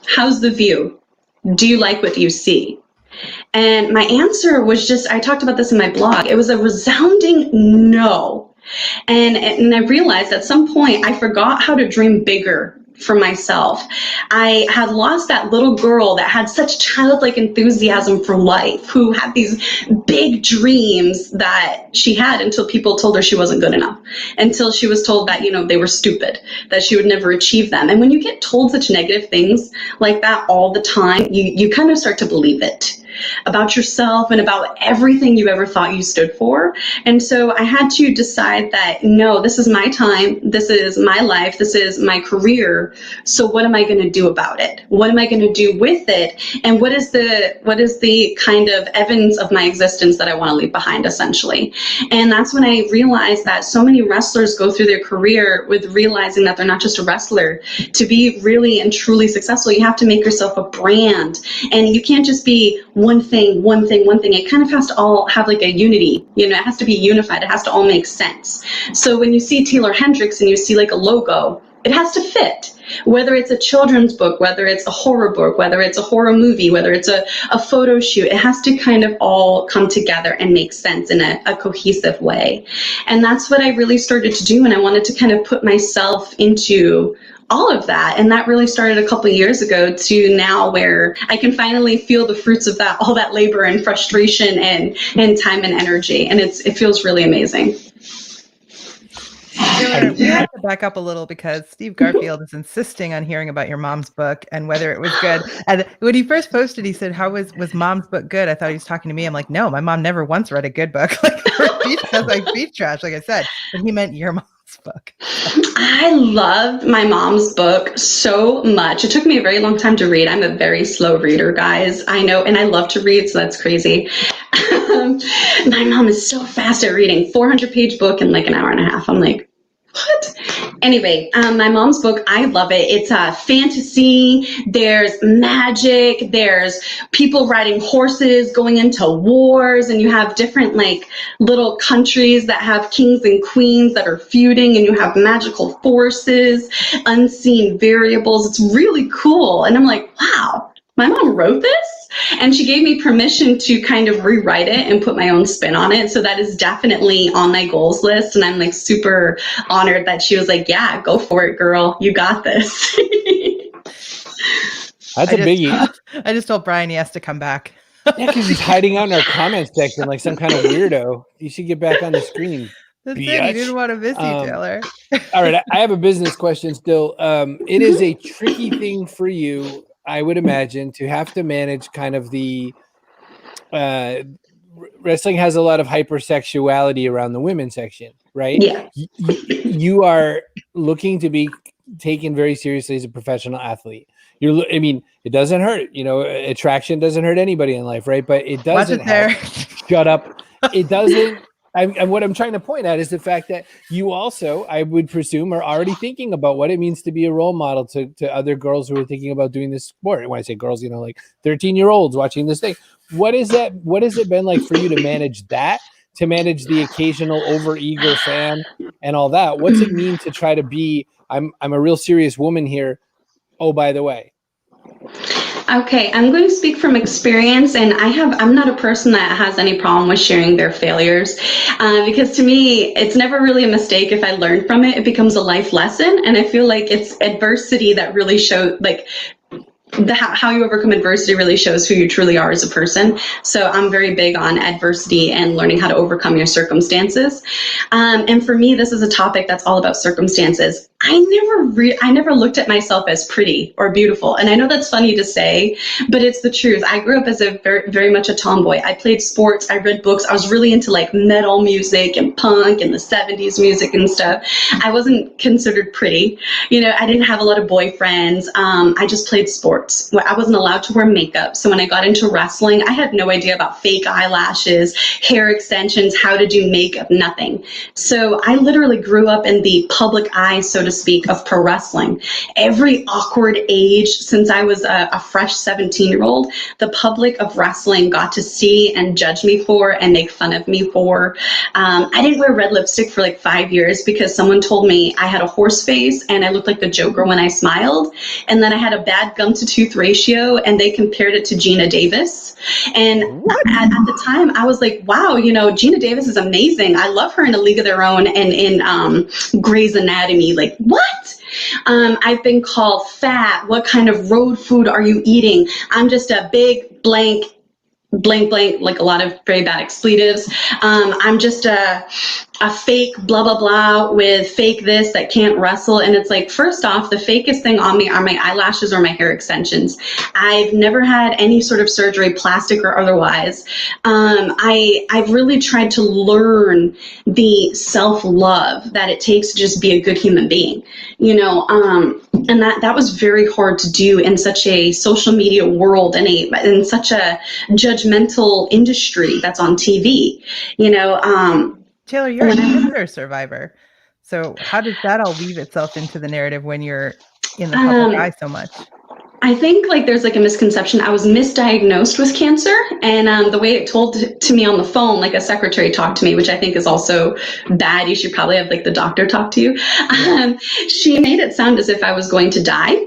how's the view? Do you like what you see? And my answer was just, I talked about this in my blog, it was a resounding no. And I realized at some point I forgot how to dream bigger for myself. I had lost that little girl that had such childlike enthusiasm for life, who had these big dreams that she had until people told her she wasn't good enough, until she was told that, they were stupid, that she would never achieve them. And when you get told such negative things like that all the time, you kind of start to believe it about yourself and about everything you ever thought you stood for. And so I had to decide that, no, this is my time, this is my life, this is my career. So what am I going to do about it? What am I going to do with it? And what is the kind of evidence of my existence that I want to leave behind, essentially? And that's when I realized that so many wrestlers go through their career with realizing that they're not just a wrestler. To be really and truly successful, you have to make yourself a brand, and you can't just be one thing. It kind of has to all have like a unity, it has to be unified. It has to all make sense. So when you see Taeler Hendrix and you see like a logo, it has to fit. Whether it's a children's book, whether it's a horror book, whether it's a horror movie, whether it's a photo shoot, it has to kind of all come together and make sense in a cohesive way. And that's what I really started to do. And I wanted to kind of put myself into all of that. And that really started a couple of years ago to now, where I can finally feel the fruits of that, all that labor and frustration and time and energy. And it feels really amazing. Taeler, we have to back up a little because Steve Garfield is insisting on hearing about your mom's book and whether it was good. And when he first posted, he said, "How was mom's book good?" I thought he was talking to me. I'm like, no, my mom never once read a good book. Like beach trash, like I said. But he meant your mom's book. I loved my mom's book so much. It took me a very long time to read. I'm a very slow reader, guys. I know, and I love to read, so that's crazy. My mom is so fast at reading. 400-page book in like an hour and a half. I'm like, what? Anyway, my mom's book, I love it. It's fantasy, there's magic, there's people riding horses going into wars, and you have different like little countries that have kings and queens that are feuding, and you have magical forces, unseen variables. It's really cool. And I'm like, wow, my mom wrote this? And she gave me permission to kind of rewrite it and put my own spin on it. So that is definitely on my goals list. And I'm like super honored that she was like, yeah, go for it, girl. You got this. That's a biggie. I just told Brian he has to come back. Yeah, because he's hiding out in our comments section like some kind of weirdo. You should get back on the screen. That's it. You didn't want to miss you, Taeler. All right. I have a business question still. It is a tricky thing for you, I would imagine, to have to manage kind of the wrestling has a lot of hypersexuality around the women's section, right? Yeah. You are looking to be taken very seriously as a professional athlete. It doesn't hurt, attraction doesn't hurt anybody in life, right? But it doesn't help. Shut up. It doesn't. And what I'm trying to point at is the fact that you also, I would presume, are already thinking about what it means to be a role model to other girls who are thinking about doing this sport. When I say girls, like 13-year-olds watching this thing. What has it been like for you to manage that, to manage the occasional overeager fan and all that? What's it mean to try to be, I'm a real serious woman here. Oh, by the way. Okay, I'm going to speak from experience, and I'm not a person that has any problem with sharing their failures, because to me, it's never really a mistake. If I learn from it, it becomes a life lesson, and I feel like it's adversity that really shows, like, how you overcome adversity really shows who you truly are as a person. So I'm very big on adversity and learning how to overcome your circumstances. And for me, this is a topic that's all about circumstances. I never looked at myself as pretty or beautiful. And I know that's funny to say, but it's the truth. I grew up as a very, very much a tomboy. I played sports. I read books. I was really into like metal music and punk and the 70s music and stuff. I wasn't considered pretty. You know, I didn't have a lot of boyfriends. I just played sports. I wasn't allowed to wear makeup. So when I got into wrestling, I had no idea about fake eyelashes, hair extensions, how to do makeup, nothing. So I literally grew up in the public eye, so to speak, of pro wrestling. Every awkward age since I was a fresh 17-year-old, the public of wrestling got to see and judge me for and make fun of me for. I didn't wear red lipstick for like 5 years because someone told me I had a horse face and I looked like the Joker when I smiled. And then I had a bad gum to tooth ratio and they compared it to Gina Davis. And at the time I was like, wow, you know, Gina Davis is amazing. I love her in A League of Their Own and in Grey's Anatomy. Like, what? I've been called fat. What kind of road food are you eating? I'm just a big blank, like a lot of very bad expletives. I'm just a fake blah, blah, blah with fake this that can't wrestle. And it's like, first off, the fakest thing on me are my eyelashes or my hair extensions. I've never had any sort of surgery, plastic or otherwise. I've really tried to learn the self-love that it takes to just be a good human being, you know, and that was very hard to do in such a social media world and in such a judgmental industry that's on TV, you know. Taeler, you're a cancer survivor. So how does that all weave itself into the narrative when you're in the public eye so much? I think like there's like a misconception. I was misdiagnosed with cancer, and the way it told to me on the phone, like a secretary talked to me, which I think is also bad. You should probably have like the doctor talk to you. She made it sound as if I was going to die.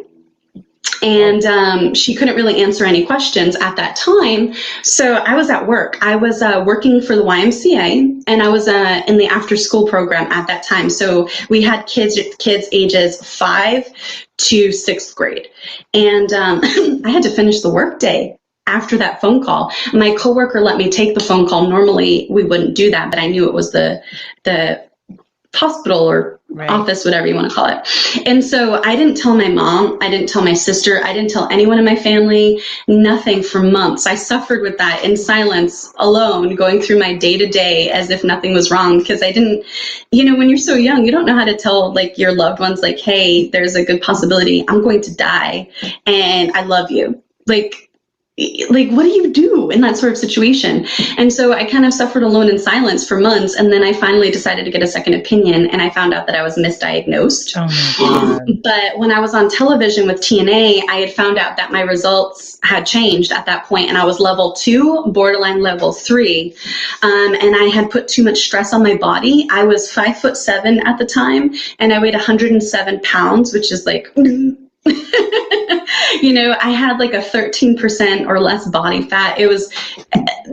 And she couldn't really answer any questions at that time. So I was at work. I was working for the YMCA, and I was in the after school program at that time. So we had kids ages 5 to 6th grade. And I had to finish the workday after that phone call. My coworker let me take the phone call. Normally we wouldn't do that, but I knew it was the hospital or office, whatever you want to call it. And so I didn't tell my mom, I didn't tell my sister, I didn't tell anyone in my family, nothing for months. I suffered with that in silence, alone, going through my day-to-day as if nothing was wrong, because I didn't, you know, when you're so young, you don't know how to tell like your loved ones, like, hey, there's a good possibility I'm going to die and I love you. Like, what do you do in that sort of situation? And so I kind of suffered alone in silence for months. And then I finally decided to get a second opinion, and I found out that I was misdiagnosed. Oh my God. But when I was on television with TNA, I had found out that my results had changed at that point, and I was level 2, borderline level 3. And I had put too much stress on my body. I was 5'7" at the time, and I weighed 107 pounds, which is like, you know, I had like a 13% or less body fat. It was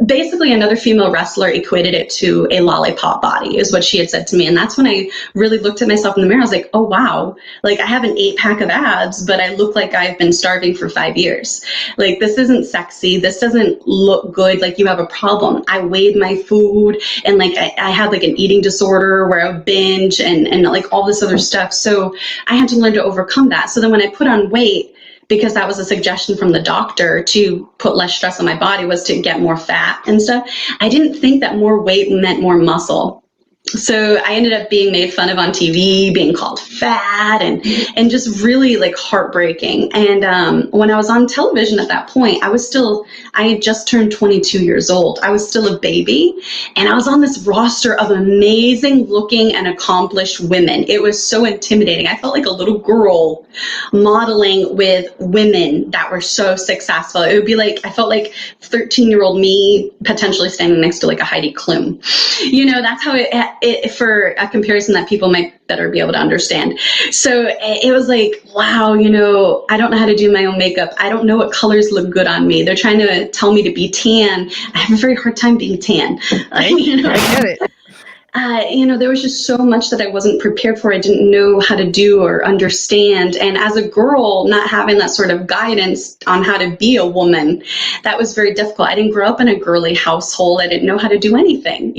basically another female wrestler equated it to a lollipop body, is what she had said to me. And that's when I really looked at myself in the mirror. I was like, oh, wow, like I have an 8-pack of abs, but I look like I've been starving for 5 years. Like, this isn't sexy. This doesn't look good. Like, you have a problem. I weighed my food, and like I had like an eating disorder where I would binge and like all this other stuff. So I had to learn to overcome that. So then when I put on weight, because that was a suggestion from the doctor to put less stress on my body, was to get more fat and stuff, I didn't think that more weight meant more muscle. So I ended up being made fun of on TV, being called fat, and just really like heartbreaking. And when I was on television at that point, I had just turned 22 years old. I was still a baby, and I was on this roster of amazing looking and accomplished women. It was so intimidating. I felt like a little girl modeling with women that were so successful. It would be like, I felt like 13-year-old me potentially standing next to like a Heidi Klum. You know, that's how it for a comparison that people might better be able to understand. So it was like, wow, you know, I don't know how to do my own makeup. I don't know what colors look good on me. They're trying to tell me to be tan. I have a very hard time being tan. Right? You know? I get it. there was just so much that I wasn't prepared for. I didn't know how to do or understand. And as a girl, not having that sort of guidance on how to be a woman, that was very difficult. I didn't grow up in a girly household. I didn't know how to do anything.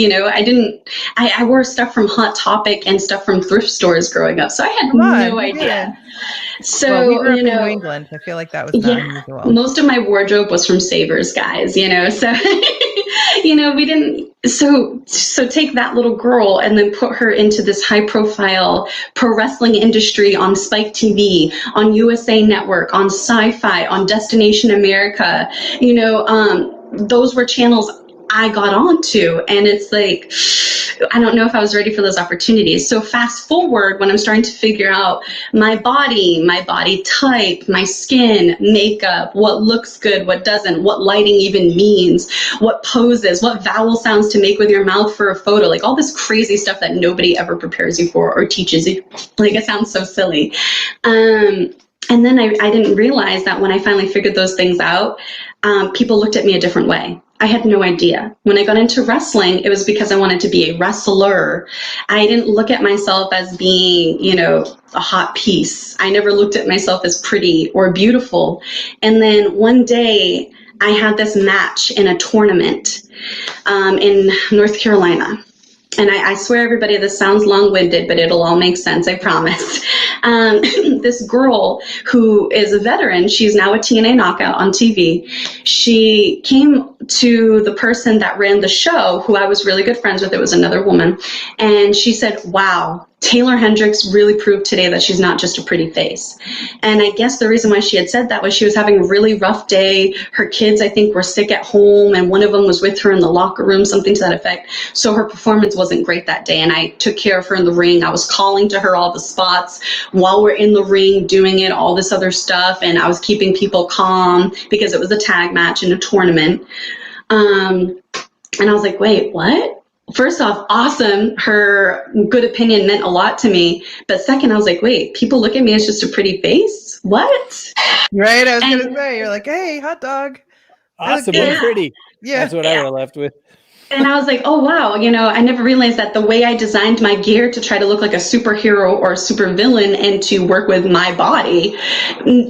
I wore stuff from Hot Topic and stuff from thrift stores growing up. So I had no idea. So, we grew up in New England. I feel like that was not unusual. Most of my wardrobe was from Savers, guys, so, we didn't, so take that little girl and then put her into this high profile pro wrestling industry on Spike TV, on USA Network, on Sci-Fi, on Destination America, those were channels I got onto, and it's like, I don't know if I was ready for those opportunities. So fast forward, when I'm starting to figure out my body type, my skin, makeup, what looks good, what doesn't, what lighting even means, what poses, what vowel sounds to make with your mouth for a photo, like all this crazy stuff that nobody ever prepares you for or teaches you. Like, it sounds so silly. And then I didn't realize that when I finally figured those things out, people looked at me a different way. I had no idea. When I got into wrestling, it was because I wanted to be a wrestler. I didn't look at myself as being, a hot piece. I never looked at myself as pretty or beautiful. And then one day I had this match in a tournament in North Carolina. And I swear, everybody, this sounds long-winded, but it'll all make sense, I promise. This girl who is a veteran, she's now a TNA knockout on TV. She came to the person that ran the show, who I was really good friends with. It was another woman. And she said, wow, Taeler Hendrix really proved today that she's not just a pretty face. And I guess the reason why she had said that was she was having a really rough day. Her kids, I think, were sick at home, and one of them was with her in the locker room, something to that effect. So her performance wasn't great that day, and I took care of her in the ring. I was calling to her all the spots while we're in the ring, doing it, all this other stuff, and I was keeping people calm because it was a tag match in a tournament. And I was like, wait, what? First off, awesome. Her good opinion meant a lot to me. But second, I was like, wait, people look at me as just a pretty face? What? Right. I was going to say, you're like, hey, hot dog. Awesome. And pretty. Yeah. That's what I would have left with. And I was like, oh, wow. I never realized that the way I designed my gear to try to look like a superhero or a supervillain and to work with my body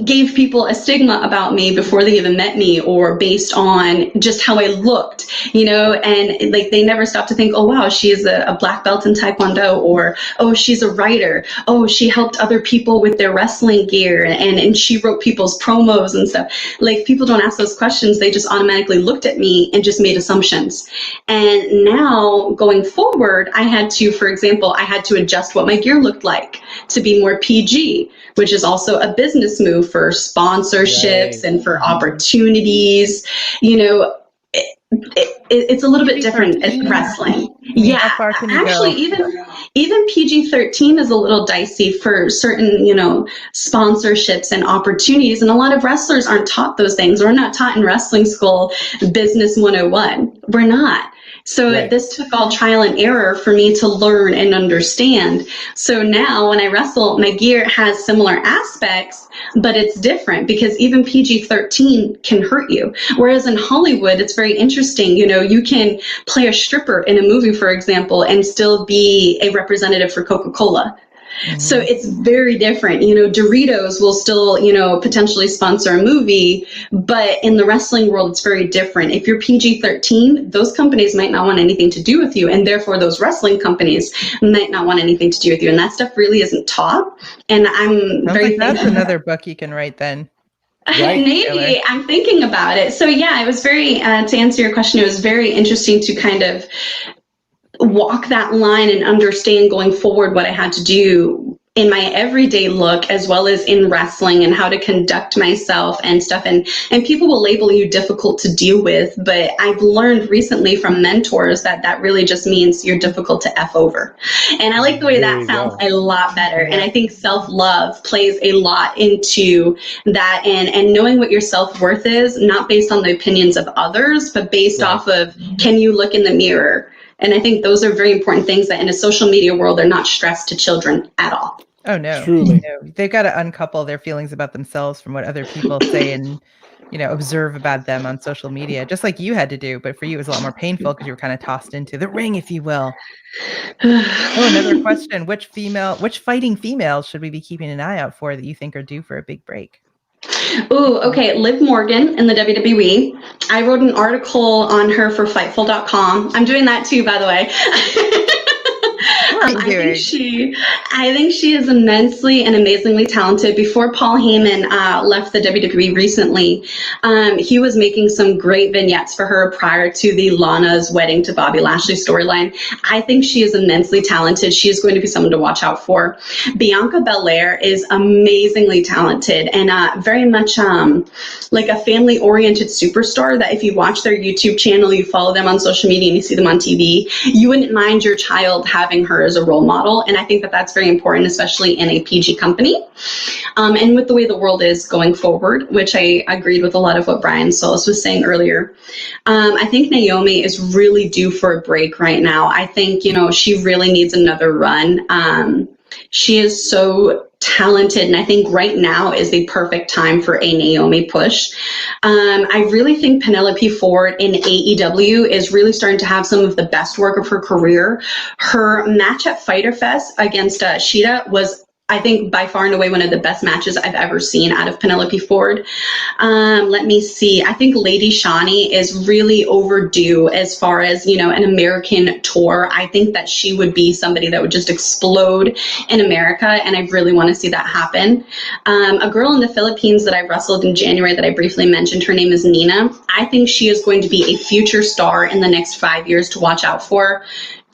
gave people a stigma about me before they even met me, or based on just how I looked, and like they never stopped to think, oh, wow, she is a black belt in Taekwondo, or, oh, she's a writer. Oh, she helped other people with their wrestling gear, and she wrote people's promos and stuff. Like, people don't ask those questions. They just automatically looked at me and just made assumptions. And now going forward, I had to, for example, adjust what my gear looked like to be more PG, which is also a business move for sponsorships and for opportunities. It's a little bit different as wrestling. Yeah, how far can you actually go? even PG-13 is a little dicey for certain, sponsorships and opportunities. And a lot of wrestlers aren't taught those things. We're not taught in wrestling school business 101. We're not. So this took all trial and error for me to learn and understand. So now when I wrestle, my gear has similar aspects, but it's different because even PG-13 can hurt you. Whereas in Hollywood, it's very interesting. You can play a stripper in a movie, for example, and still be a representative for Coca-Cola. Mm-hmm. So it's very different. Doritos will still, potentially sponsor a movie, but in the wrestling world, it's very different. If you're PG-13, those companies might not want anything to do with you, and therefore those wrestling companies might not want anything to do with you. And that stuff really isn't taught. And I'm very that's another book you can write then. Right. Maybe. I'm thinking about it. So yeah, it was very, to answer your question, it was very interesting to kind of walk that line and understand going forward what I had to do in my everyday look, as well as in wrestling, and how to conduct myself and stuff. And people will label you difficult to deal with, but I've learned recently from mentors that really just means you're difficult to F over. And I like the way that sounds a lot better. And I think self-love plays a lot into that, and knowing what your self-worth is, not based on the opinions of others, but based off of, can you look in the mirror? And I think those are very important things that in a social media world are not stressed to children at all. Oh, no. Truly. No. They've got to uncouple their feelings about themselves from what other people say and observe about them on social media, just like you had to do. But for you, it was a lot more painful because you were kind of tossed into the ring, if you will. Oh, another question. Which fighting females should we be keeping an eye out for that you think are due for a big break? Ooh, okay. Liv Morgan in the WWE. I wrote an article on her for Fightful.com. I'm doing that too, by the way. I think she is immensely and amazingly talented. Before Paul Heyman left the WWE recently, he was making some great vignettes for her prior to the Lana's wedding to Bobby Lashley storyline. I think she is immensely talented. She is going to be someone to watch out for. Bianca Belair is amazingly talented and very much like a family-oriented superstar that if you watch their YouTube channel, you follow them on social media, and you see them on TV, you wouldn't mind your child having her as a role model. And I think that that's very important, especially in a PG company. And with the way the world is going forward, which I agreed with a lot of what Brian Solis was saying earlier. I think Naomi is really due for a break right now. I think, she really needs another run. She is so talented, and I think right now is the perfect time for a Naomi push. I really think Penelope Ford in AEW is really starting to have some of the best work of her career. Her match at Fyter Fest against Shida was, I think, by far and away one of the best matches I've ever seen out of Penelope Ford. Let me see. I think Lady Shani is really overdue as far as, an American tour. I think that she would be somebody that would just explode in America, and I really want to see that happen. A girl in the Philippines that I wrestled in January that I briefly mentioned, her name is Nina. I think she is going to be a future star in the next 5 years to watch out for.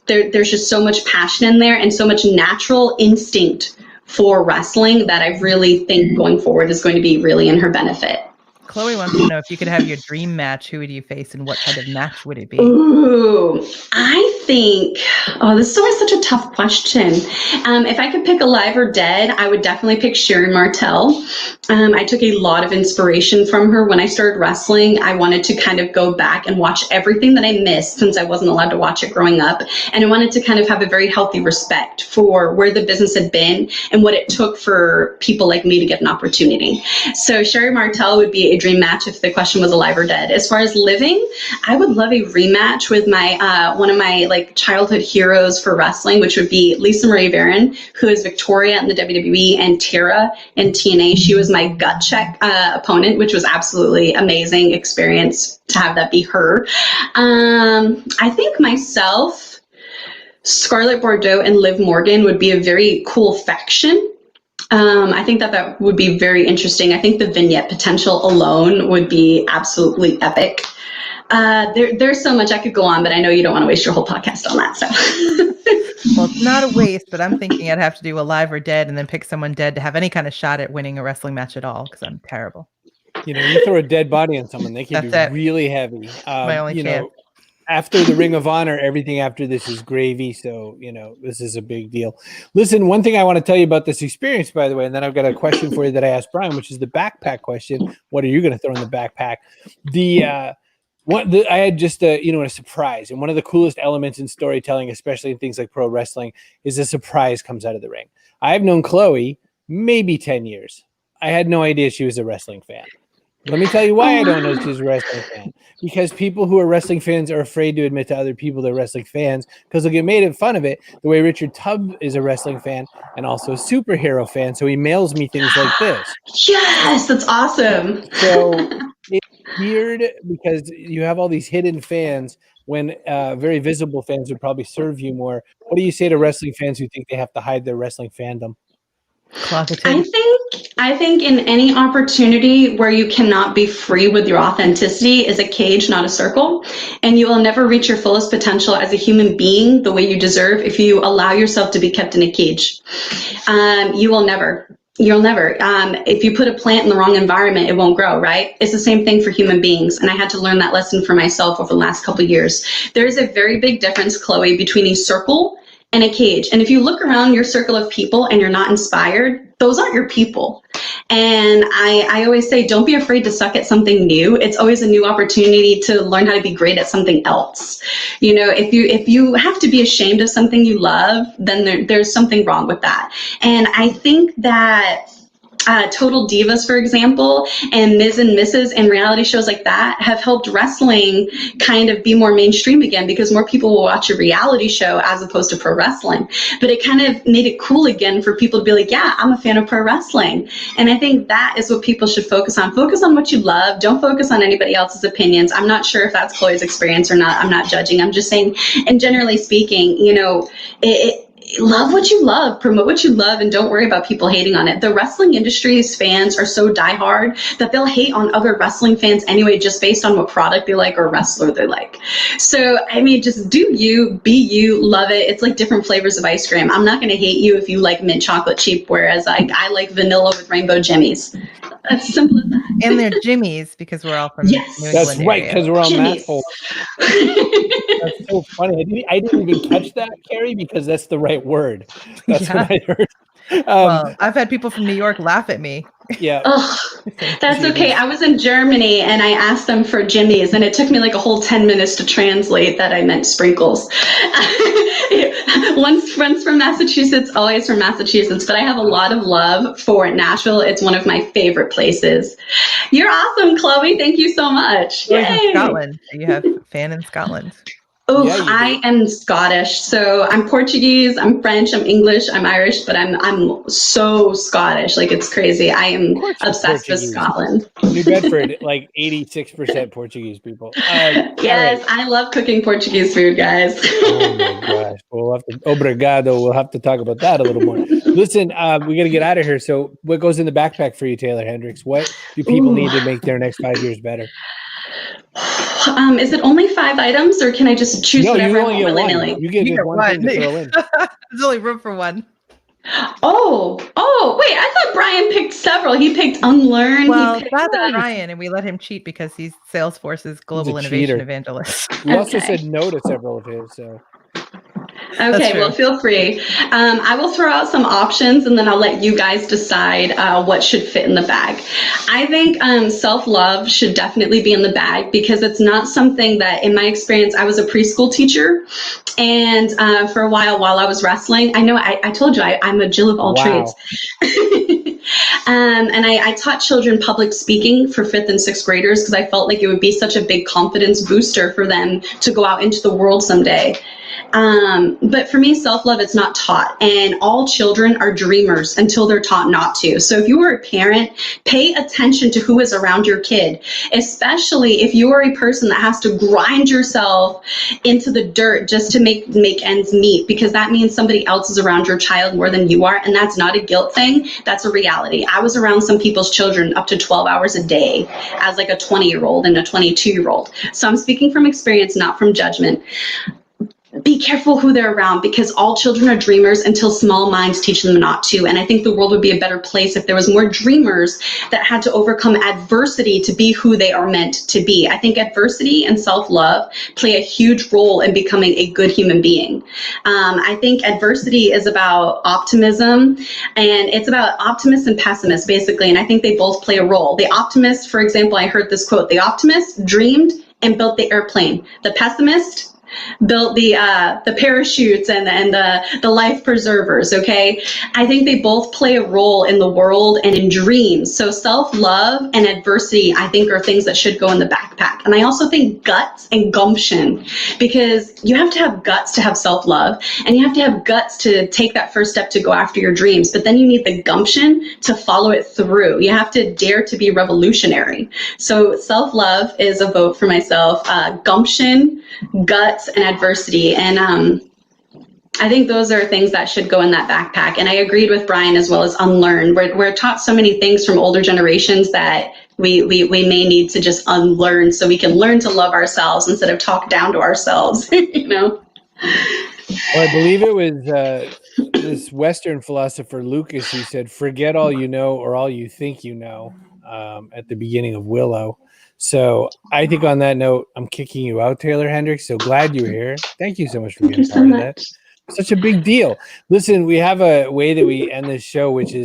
There's just so much passion in there and so much natural instinct for wrestling that I really think going forward is going to be really in her benefit. Chloe wants to know if you could have your dream match, who would you face and what kind of match would it be? Ooh, I think, this is always such a tough question. If I could pick alive or dead, I would definitely pick Sharon Martel. I took a lot of inspiration from her. When I started wrestling, I wanted to kind of go back and watch everything that I missed since I wasn't allowed to watch it growing up. And I wanted to kind of have a very healthy respect for where the business had been and what it took for people like me to get an opportunity. So Sharon Martel would be a dream match if the question was alive or dead. As far as living, I would love a rematch with my one of my childhood heroes for wrestling, which would be Lisa Marie Varon, who is Victoria in the WWE and Tara in TNA. She was my gut check opponent, which was absolutely amazing experience to have that be her. I think myself, Scarlett Bordeaux and Liv Morgan would be a very cool faction. I think that would be very interesting. I think the vignette potential alone would be absolutely epic. There's so much I could go on, but I know you don't want to waste your whole podcast on that. So, well, it's not a waste, but I'm thinking I'd have to do alive or dead and then pick someone dead to have any kind of shot at winning a wrestling match at all, because I'm terrible. You throw a dead body on someone, they can be really heavy. My only chance. After the Ring of Honor, everything after this is gravy. So, this is a big deal. Listen, one thing I want to tell you about this experience, by the way, and then I've got a question for you that I asked Brian, which is the backpack question. What are you going to throw in the backpack? I had just a surprise. And one of the coolest elements in storytelling, especially in things like pro wrestling, is a surprise comes out of the ring. I've known Chloe maybe 10 years. I had no idea she was a wrestling fan. Let me tell you why I don't know she's a wrestling fan. Because people who are wrestling fans are afraid to admit to other people they're wrestling fans because they'll get made fun of it. The way Richard Tubb is a wrestling fan and also a superhero fan, so he mails me things like this. Yes, that's awesome. So it's weird because you have all these hidden fans when very visible fans would probably serve you more. What do you say to wrestling fans who think they have to hide their wrestling fandom? I think in any opportunity where you cannot be free with your authenticity is a cage, not a circle. And you will never reach your fullest potential as a human being the way you deserve if you allow yourself to be kept in a cage. You'll never. If you put a plant in the wrong environment, it won't grow, right? It's the same thing for human beings. And I had to learn that lesson for myself over the last couple of years. There's a very big difference, Chloe, between a circle and a cage. And if you look around your circle of people and you're not inspired, those aren't your people. And I always say, don't be afraid to suck at something new. It's always a new opportunity to learn how to be great at something else. If you have to be ashamed of something you love, then there's something wrong with that. And I think that Total Divas, for example, and Ms. and Mrs. and reality shows like that have helped wrestling kind of be more mainstream again, because more people will watch a reality show as opposed to pro wrestling. But it kind of made it cool again for people to be like, yeah, I'm a fan of pro wrestling. And I think that is what people should focus on. Focus on what you love. Don't focus on anybody else's opinions. I'm not sure if that's Chloe's experience or not. I'm not judging. I'm just saying, and generally speaking, you know, love what you love, promote what you love, and don't worry about people hating on it. The wrestling industry's fans are so diehard that they'll hate on other wrestling fans anyway, just based on what product they like or wrestler they like. So, I mean, just do you, be you, love it. It's like different flavors of ice cream. I'm not going to hate you if you like mint chocolate chip, whereas I like vanilla with rainbow jimmies. That's simple as that. And they're Jimmy's because we're all from Yes. New England That's right, because we're all Jimmy's. mathful. That's so funny. I didn't even catch that, Carrie, because that's the right word. That's what I heard. Well, I've had people from New York laugh at me. Yeah. Oh, that's okay. I was in Germany and I asked them for Jimmy's, and it took me like a whole 10 minutes to translate that I meant sprinkles. Once from Massachusetts, always from Massachusetts, but I have a lot of love for Nashville. It's one of my favorite places. You're awesome, Chloe. Thank you so much. You're in Yay. Scotland. You have a fan in Scotland. Oh, Yeah, you I am Scottish. So I'm Portuguese, I'm French, I'm English, I'm Irish, but I'm so Scottish. Like, it's crazy. I am obsessed with Portuguese. Scotland. New Bedford, like 86% Portuguese people. Yes, I love cooking Portuguese food, guys. Oh my gosh. We'll have to, obrigado. We'll have to talk about that a little more. Listen, we got to get out of here. So what goes in the backpack for you, Taeler Hendrix? What do people need to make their next 5 years better? Is it only 5 items, or can I just choose whatever I want willy-nilly? You get one thing to throw in. There's only room for one. Oh, wait, I thought Brian picked several. He picked unlearn. Well, he picked, that's Brian, and we let him cheat because he's Salesforce's global innovation evangelist. You also said no to several of his, so. Okay, well, feel free. I will throw out some options, and then I'll let you guys decide what should fit in the bag. I think self-love should definitely be in the bag, because it's not something that, in my experience, I was a preschool teacher, and for a while I was wrestling, I know I told you I'm a Jill of all trades. And I taught children public speaking for 5th and 6th graders, because I felt like it would be such a big confidence booster for them to go out into the world someday. But for me, self-love, it's not taught, and all children are dreamers until they're taught not to. So if you are a parent, pay attention to who is around your kid, especially if you are a person that has to grind yourself into the dirt just to make ends meet, because that means somebody else is around your child more than you are. And that's not a guilt thing. That's a reality. I was around some people's children up to 12 hours a day as like a 20-year-old and a 22-year-old. So I'm speaking from experience, not from judgment. Be careful who they're around, because all children are dreamers until small minds teach them not to. And I think the world would be a better place if there was more dreamers that had to overcome adversity to be who they are meant to be. I think adversity and self-love play a huge role in becoming a good human being. I think adversity is about optimism, and it's about optimists and pessimists, basically. And I think they both play a role. The optimist, for example, I heard this quote: the optimist dreamed and built the airplane. The pessimist built the parachutes and the life preservers. Okay, I think they both play a role in the world and in dreams. So self-love and adversity, I think, are things that should go in the backpack. And I also think guts and gumption, because you have to have guts to have self-love, and you have to have guts to take that first step to go after your dreams. But then you need the gumption to follow it through. You have to dare to be revolutionary. So self-love is a vote for myself. Gumption, guts, and adversity. And I think those are things that should go in that backpack. And I agreed with Brian as well as unlearn. We're taught so many things from older generations that we may need to just unlearn, so we can learn to love ourselves instead of talk down to ourselves. You know? Well, I believe it was this Western philosopher Lucas who said, "Forget all you know or all you think you know," at the beginning of Willow. So I think on that note, I'm kicking you out, Taeler Hendrix. So glad you're here. Thank you so much for being part of that. Such a big deal. Listen, we have a way that we end this show, which is